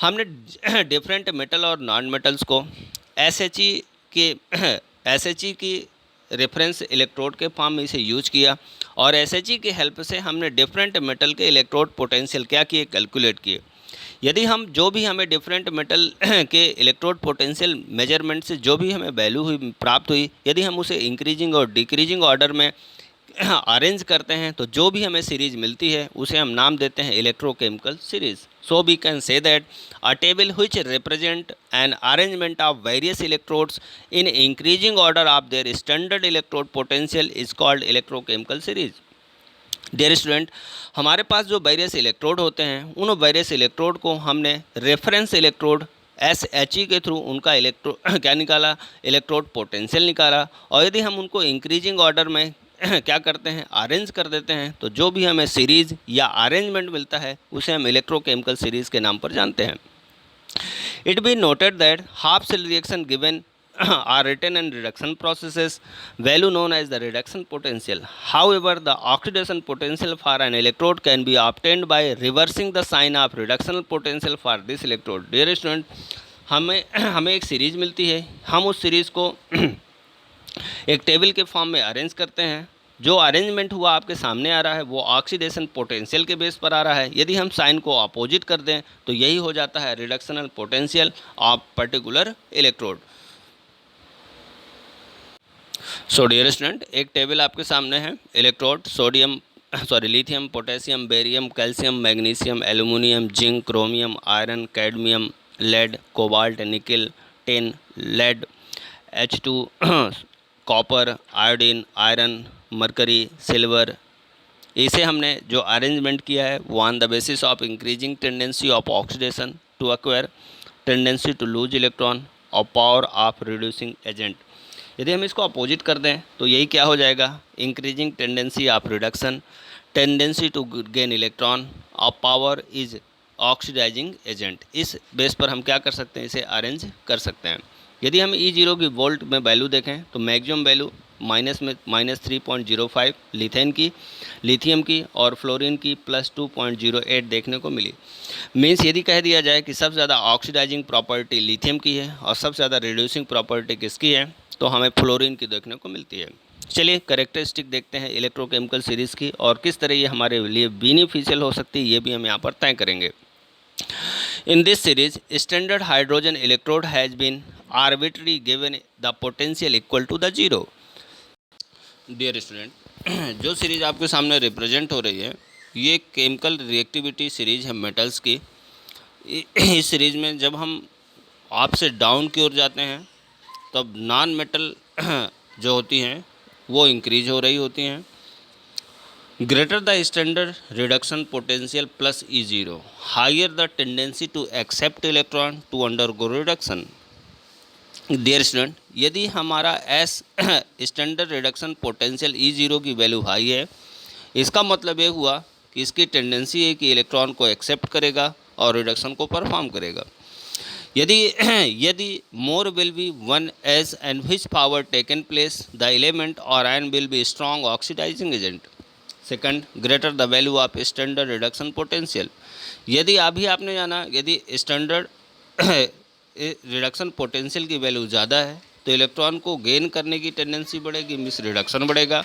हमने डिफरेंट मेटल और नॉन मेटल्स को SHE की रेफरेंस इलेक्ट्रोड के फॉर्म में इसे यूज किया और SHE की हेल्प से हमने डिफरेंट मेटल के इलेक्ट्रोड पोटेंशियल क्या किए, कैलकुलेट किए। यदि हम जो भी हमें डिफरेंट मेटल के इलेक्ट्रोड पोटेंशियल मेजरमेंट से जो भी हमें वैल्यू हुई प्राप्त हुई, यदि हम उसे इंक्रीजिंग और डिक्रीजिंग ऑर्डर में अरेंज करते हैं तो जो भी हमें सीरीज मिलती है उसे हम नाम देते हैं electrochemical series. So we can say that a table which represent an arrangement of various electrodes in increasing order of their standard electrode potential is called electrochemical series. Dear student, हमारे पास जो वेरियस इलेक्ट्रोड होते हैं उन वेरियस इलेक्ट्रोड को हमने रेफरेंस इलेक्ट्रोड SHE के थ्रू उनका क्या निकाला, इलेक्ट्रोड पोटेंशियल निकाला। और यदि हम उनको इंक्रीजिंग ऑर्डर में क्या करते हैं, अरेंज कर देते हैं, तो जो भी हमें सीरीज या अरेंजमेंट मिलता है उसे हम इलेक्ट्रोकेमिकल सीरीज के नाम पर जानते हैं। It be noted that half cell reaction given are written in reduction processes, value known as the reduction potential. However, the oxidation potential for an electrode can be obtained by reversing the sign of reduction potential for this electrode. Dear student, हमें एक सीरीज मिलती है, हम उस सीरीज़ को एक टेबल के फॉर्म में अरेंज करते हैं। जो अरेंजमेंट हुआ आपके सामने आ रहा है वो ऑक्सीडेशन पोटेंशियल के बेस पर आ रहा है। यदि हम साइन को अपोजिट कर दें तो यही हो जाता है reductional potential of particular electrode. So dear student, एक टेबल आपके सामने है। Electrode lithium, potassium, barium, calcium, magnesium, aluminium, zinc, chromium, iron, cadmium, lead, cobalt, nickel, tin, lead, H2 copper, iodine, iron, mercury, silver. इसे हमने जो अरेंजमेंट किया है वो on the basis of increasing tendency of oxidation to acquire, tendency to lose electron और पावर ऑफ रिड्यूसिंग एजेंट। यदि हम इसको अपोजिट कर दें तो यही क्या हो जाएगा, increasing tendency of reduction, tendency to gain electron और पावर इज ऑक्सीडाइजिंग एजेंट। इस बेस पर हम क्या कर सकते हैं, इसे अरेंज कर सकते हैं। यदि हम E0 की वोल्ट में वैल्यू देखें तो मैक्सिमम वैल्यू -3.05 लिथियम की और फ्लोरीन की +2.08 देखने को मिली। मीन्स यदि कह दिया जाए कि सबसे ज़्यादा ऑक्सीडाइजिंग प्रॉपर्टी लिथियम की है और सबसे ज़्यादा रिड्यूसिंग प्रॉपर्टी किसकी है, तो हमें फ्लोरीन की देखने को मिलती है। चलिए कैरेक्टरिस्टिक देखते हैं इलेक्ट्रोकेमिकल सीरीज़ की और किस तरह ये हमारे लिए बेनिफिशियल हो सकती है, ये भी हम यहाँ पर तय करेंगे। In this series, standard hydrogen electrode has been arbitrarily given the potential equal to the 0. Dear student, जो सीरीज आपके सामने रिप्रेजेंट हो रही है ये केमिकल रिएक्टिविटी सीरीज है मेटल्स की। इस सीरीज में जब हम अप से डाउन की ओर जाते हैं तब नॉन मेटल जो होती हैं वो इंक्रीज हो रही होती हैं। Greater the standard reduction potential plus E0, higher the tendency to accept electron to undergo reduction. Dear student, यदि हमारा स्टैंडर्ड रिडक्शन पोटेंशियल E0 की वैल्यू हाई है, इसका मतलब ये हुआ कि इसकी टेंडेंसी है कि इलेक्ट्रॉन को एक्सेप्ट करेगा और रिडक्शन को परफॉर्म करेगा। यदि more will be one age and which power taken place the element और ion will be strong oxidising agent. Second, greater the value of standard reduction potential. यदि अभी आपने जाना यदि स्टैंडर्ड रिडक्शन पोटेंशियल की वैल्यू ज़्यादा है तो इलेक्ट्रॉन को गेन करने की टेंडेंसी बढ़ेगी, मीन्स रिडक्शन बढ़ेगा।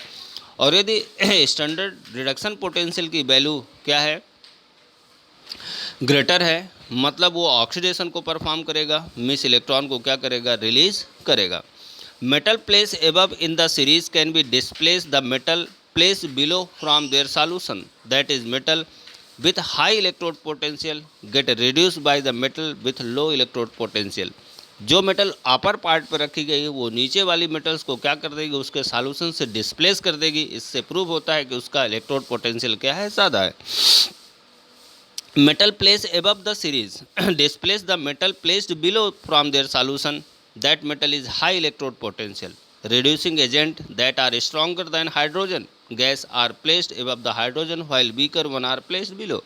और यदि स्टैंडर्ड रिडक्शन पोटेंशियल की वैल्यू क्या है, ग्रेटर है, मतलब वो ऑक्सीडेशन को परफॉर्म करेगा, मिस इलेक्ट्रॉन को क्या करेगा, रिलीज करेगा। Metal place above in the series can be displace the metal place below from their solution, that is metal with high electrode potential get reduced by the metal with low electrode potential। जो मेटल अपर पार्ट पर रखी गई है वो नीचे वाली मेटल्स को क्या कर देगी, उसके सॉल्यूशन से डिस्प्लेस कर देगी। इससे प्रूव होता है कि उसका इलेक्ट्रोड पोटेंशियल क्या है, ज़्यादा है। Metal place above the series displace the metal placed below from their solution, that metal is high electrode potential. reducing agent that are stronger than hydrogen gas are placed above the hydrogen while weaker one are placed below।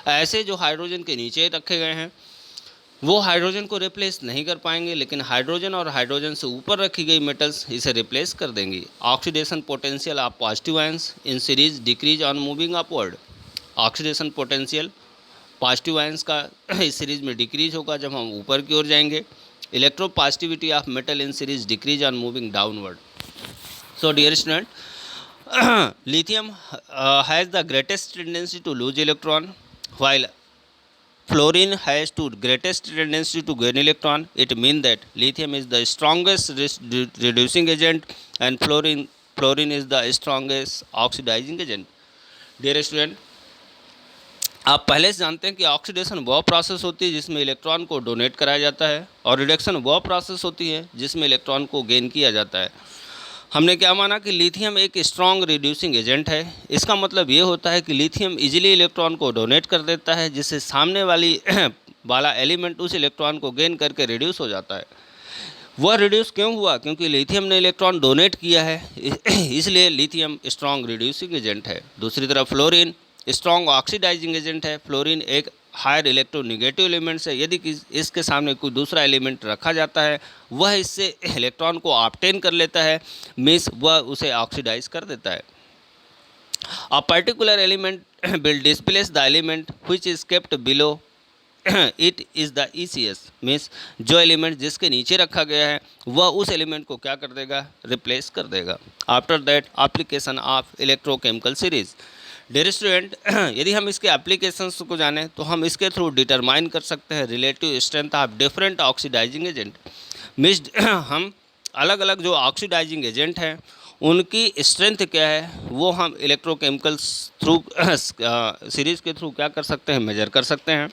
ऐसे जो हाइड्रोजन के नीचे रखे गए हैं वो हाइड्रोजन को रिप्लेस नहीं कर पाएंगे, लेकिन हाइड्रोजन और हाइड्रोजन से ऊपर रखी गई मेटल्स इसे रिप्लेस कर देंगी। Oxidation potential of positive ions in series decrease on moving upward. Oxidation potential positive ions का इस सीरीज में डिक्रीज होगा जब हम ऊपर की ओर जाएंगे। Electropositivity of metal in series decrease on moving downward। So dear student, lithium has the greatest tendency to lose electron, while fluorine has the greatest tendency to gain electron। It means that lithium is the strongest reducing agent and fluorine is the strongest oxidizing agent। Dear student, आप पहले से जानते हैं कि ऑक्सीडेशन वह प्रोसेस होती है जिसमें इलेक्ट्रॉन को डोनेट कराया जाता है और रिडक्शन वह प्रोसेस होती है जिसमें इलेक्ट्रॉन को गेन किया जाता है। हमने क्या माना कि लिथियम एक स्ट्रॉन्ग रिड्यूसिंग एजेंट है। इसका मतलब ये होता है कि लिथियम इजीली इलेक्ट्रॉन को डोनेट कर देता है, जिससे सामने वाला एलिमेंट उस इलेक्ट्रॉन को गेन करके रिड्यूस हो जाता है। वह रिड्यूस क्यों हुआ, क्योंकि लिथियम ने इलेक्ट्रॉन डोनेट किया है, इसलिए लिथियम स्ट्रॉन्ग रिड्यूसिंग एजेंट है। दूसरी तरफ फ्लोरीन स्ट्रॉन्ग ऑक्सीडाइजिंग एजेंट है। फ्लोरीन एक हायर इलेक्ट्रोनेगेटिव एलिमेंट्स है। यदि इसके सामने कोई दूसरा एलिमेंट रखा जाता है वह इससे इलेक्ट्रॉन को ऑब्टेन कर लेता है, मीन्स वह उसे ऑक्सीडाइज कर देता है। A particular element will displace the element which is kept below it is the ECS, means जो एलिमेंट जिसके नीचे रखा गया है वह उस एलिमेंट को क्या कर देगा, रिप्लेस कर देगा। After that application of electrochemical series. Dear student, यदि हम इसके एप्लीकेशंस को जानें तो हम इसके थ्रू डिटरमाइन कर सकते हैं relative strength of different oxidizing agent. Means हम अलग अलग जो ऑक्सीडाइजिंग एजेंट हैं उनकी स्ट्रेंथ क्या है वो हम इलेक्ट्रोकेमिकल थ्रू सीरीज के थ्रू क्या कर सकते हैं, मेजर कर सकते हैं।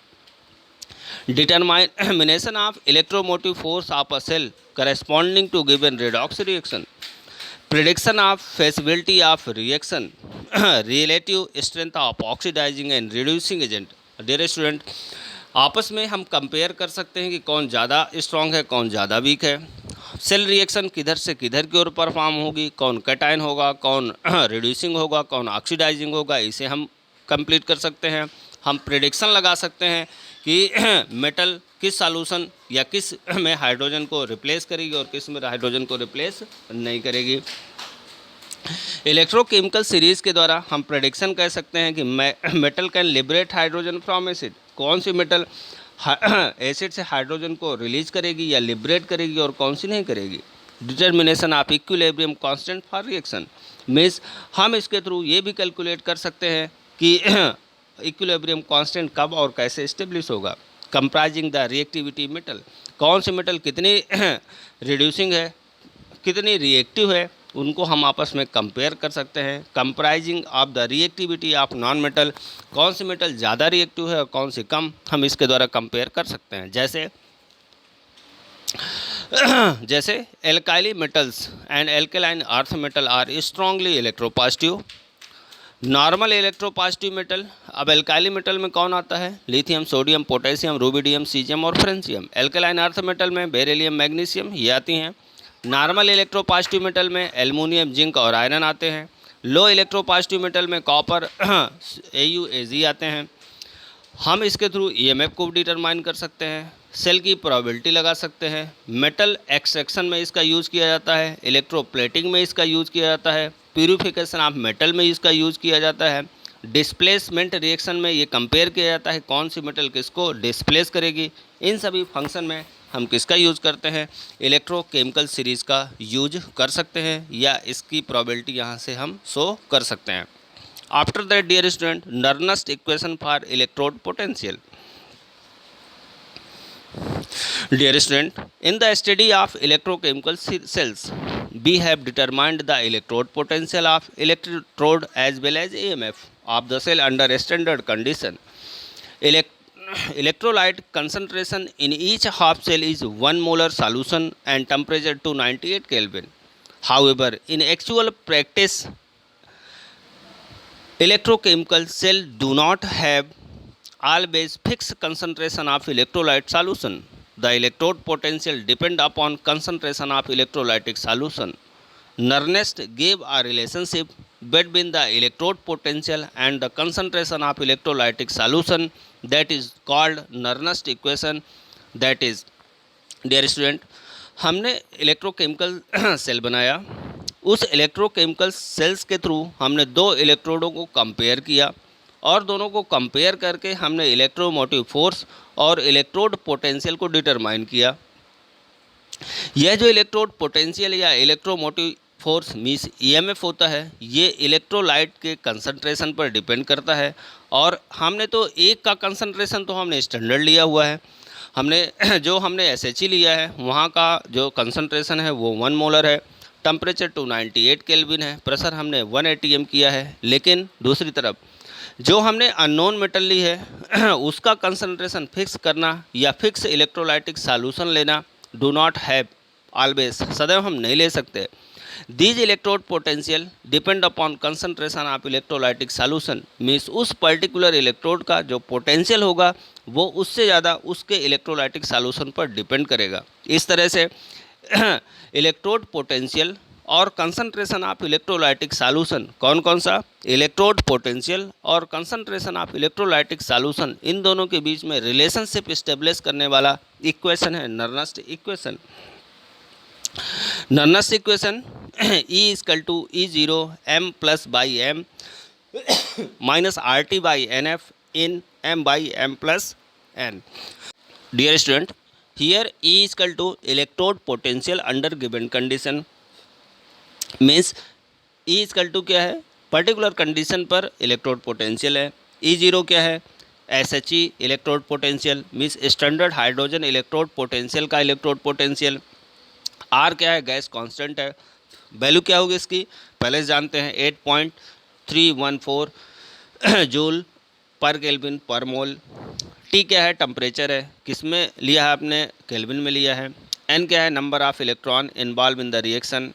Determination of electromotive force of a cell corresponding to given redox reaction. Prediction of feasibility of reaction, relative strength of oxidising and reducing agent. Dear student, आपस में हम कंपेयर कर सकते हैं कि कौन ज़्यादा स्ट्रॉन्ग है, कौन ज़्यादा वीक है। सेल रिएक्शन किधर से किधर की ओर परफॉर्म होगी, कौन कैटायन होगा, कौन रिड्यूसिंग होगा, कौन ऑक्सीडाइजिंग होगा, इसे हम कंप्लीट कर सकते हैं। हम प्रिडिक्शन लगा सकते हैं कि मेटल किस सॉल्यूशन या किस में हाइड्रोजन को रिप्लेस करेगी और किस में हाइड्रोजन को रिप्लेस नहीं करेगी। इलेक्ट्रोकेमिकल सीरीज़ के द्वारा हम प्रेडिक्शन कह सकते हैं कि metal can liberate hydrogen from acid. कौन सी मेटल एसिड से हाइड्रोजन को रिलीज करेगी या लिबरेट करेगी और कौन सी नहीं करेगी। Determination of equilibrium constant for reaction, means हम इसके थ्रू ये भी कैलकुलेट कर सकते हैं कि इक्विलिब्रियम कांस्टेंट कब और कैसे इस्टेब्लिश होगा। कंप्राइजिंग द रिएक्टिविटी मेटल, कौन सी मेटल कितनी रिड्यूसिंग है, कितनी रिएक्टिव है, उनको हम आपस में कंपेयर कर सकते हैं। Comprising of the reactivity of non metal, कौन सी मेटल ज़्यादा रिएक्टिव है और कौन सी कम, हम इसके द्वारा कंपेयर कर सकते हैं। जैसे alkali metals and alkaline earth metal are strongly electropositive. Normal electropositive metal, अब एल्काइली मेटल में कौन आता है, lithium, sodium, potassium, rubidium, caesium और फ्रेंशियम। एल्केलाइन अर्थ मेटल में बेरिलियम, मैग्नीशियम ये आती हैं। नॉर्मल इलेक्ट्रोपॉजिटिव मेटल में एल्युमिनियम, जिंक और आयरन आते हैं। लो इलेक्ट्रोपॉजिटिव मेटल में कॉपर, Au, Ag आते हैं। हम इसके थ्रू EMF को डिटरमाइन कर सकते हैं, सेल की प्रोबेबिलिटी लगा सकते हैं। मेटल एक्सट्रैक्शन में इसका यूज़ किया जाता है, इलेक्ट्रोप्लेटिंग में इसका यूज़ किया जाता है, प्यूरिफिकेशन ऑफ मेटल में इसका यूज़ किया जाता है। डिस्प्लेसमेंट रिएक्शन में ये कंपेयर किया जाता है कौन सी मेटल किसको डिस्प्लेस करेगी। इन सभी फंक्शन में हम किसका यूज़ करते हैं, इलेक्ट्रोकेमिकल सीरीज़ का यूज कर सकते हैं या इसकी प्रोबेबिलिटी यहाँ से हम शो कर सकते हैं। After that dear student, Nernst equation for electrode potential. Dear student, in the study of electrochemical cells, we have determined the electrode potential of electrode as well as EMF of the cell under standard condition. Electrolyte concentration in each half cell is 1 molar solution and temperature to 98 Kelvin. However, in actual practice, electrochemical cells do not have always fixed concentration of electrolyte solution. The electrode potential depend upon concentration of electrolytic solution. Nernst gave a relationship between the electrode potential and the concentration of electrolytic solution that is called Nernst equation. That is, dear student, हमने इलेक्ट्रोकेमिकल सेल बनाया। उस इलेक्ट्रोकेमिकल सेल्स के थ्रू हमने दो इलेक्ट्रोडों को कंपेयर किया और दोनों को कंपेयर करके हमने इलेक्ट्रोमोटिव फोर्स और इलेक्ट्रोड पोटेंशियल को डिटरमाइन किया। यह जो इलेक्ट्रोड पोटेंशियल या इलेक्ट्रोमोटिव फोर्स मीन्स ईएमएफ होता है, ये इलेक्ट्रोलाइट के कंसंट्रेशन पर डिपेंड करता है। और हमने तो एक का कंसंट्रेशन तो हमने स्टैंडर्ड लिया हुआ है, हमने एसएचई लिया है, वहाँ का जो कंसंट्रेशन है वो 1 मोलर है, टेम्परेचर 298 केल्विन है, प्रेशर हमने 1 atm किया है। लेकिन दूसरी तरफ जो हमने अननोन मेटल ली है उसका कंसंट्रेशन फिक्स करना या फिक्स इलेक्ट्रोलाइटिक सॉल्यूशन लेना डू नॉट हैव ऑलवेज, सदैव हम नहीं ले सकते। These electrode potential depend upon concentration of electrolytic solution means उस पर्टिकुलर इलेक्ट्रोड का जो पोटेंशियल होगा वो उससे ज़्यादा उसके इलेक्ट्रोलाइटिक सॉल्यूशन पर डिपेंड करेगा। इस तरह से इलेक्ट्रोड पोटेंशियल और कंसंट्रेशन ऑफ इलेक्ट्रोलाइटिक सॉल्यूशन, कौन कौन सा, इलेक्ट्रोड पोटेंशियल और कंसंट्रेशन ऑफ इलेक्ट्रोलाइटिक सॉल्यूशन, इन दोनों के बीच में रिलेशनशिप इस्टेब्लिश करने वाला इक्वेशन है Nernst equation. Nernst equation E equal to E0 m plus by M minus RT by NF in m by m plus n। Dear student, here E equal to electrode potential under given condition means E equal to क्या है, पर्टिकुलर कंडीशन पर इलेक्ट्रोड पोटेंशियल है। E0 क्या है, SHE electrode potential means standard hydrogen electrode potential का इलेक्ट्रोड पोटेंशियल। R क्या है, गैस कांस्टेंट है। वैल्यू क्या होगी इसकी, पहले जानते हैं 8.314 जूल पर केल्विन पर मोल। T क्या है, टेम्परेचर है, किस में लिया है आपने, केल्विन में लिया है। N क्या है, number of electron involve in the reaction.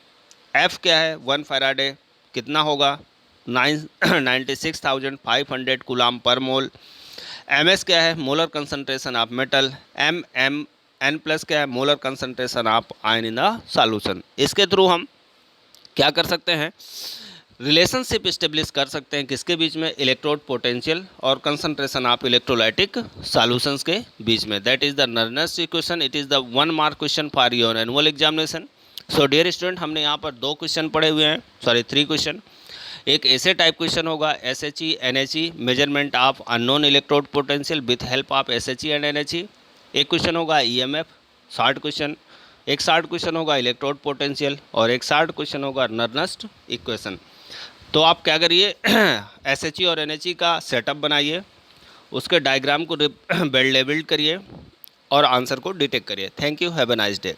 F क्या है, 1 फैराडे, कितना होगा 96,500 कूलाम पर मोल। MS क्या है, molar concentration of metal. N plus क्या है, molar concentration of ion in the solution. इसके थ्रू हम क्या कर सकते हैं, रिलेशनशिप इस्टेब्लिश कर सकते हैं किसके बीच में, इलेक्ट्रोड पोटेंशियल और कंसंट्रेशन ऑफ इलेक्ट्रोलाइटिक सॉल्यूशंस के बीच में। That is the Nernst equation. It is the 1 mark question for your annual examination. So dear student, हमने यहाँ पर 2 क्वेश्चन पढ़े हुए हैं, 3 क्वेश्चन। एक ऐसे टाइप क्वेश्चन होगा SHE NHE measurement of unknown electrode potential with help of SHE and NHE। एक क्वेश्चन होगा EMF, शॉर्ट क्वेश्चन। एक शॉर्ट क्वेश्चन होगा इलेक्ट्रोड पोटेंशियल और एक शॉर्ट क्वेश्चन होगा नर्नस्ट इक्वेशन। तो आप क्या करिए SHE और NHE का सेटअप बनाइए, उसके डायग्राम को बिल्ड करिए और आंसर को डिटेक्ट करिए। Thank you, have a nice day.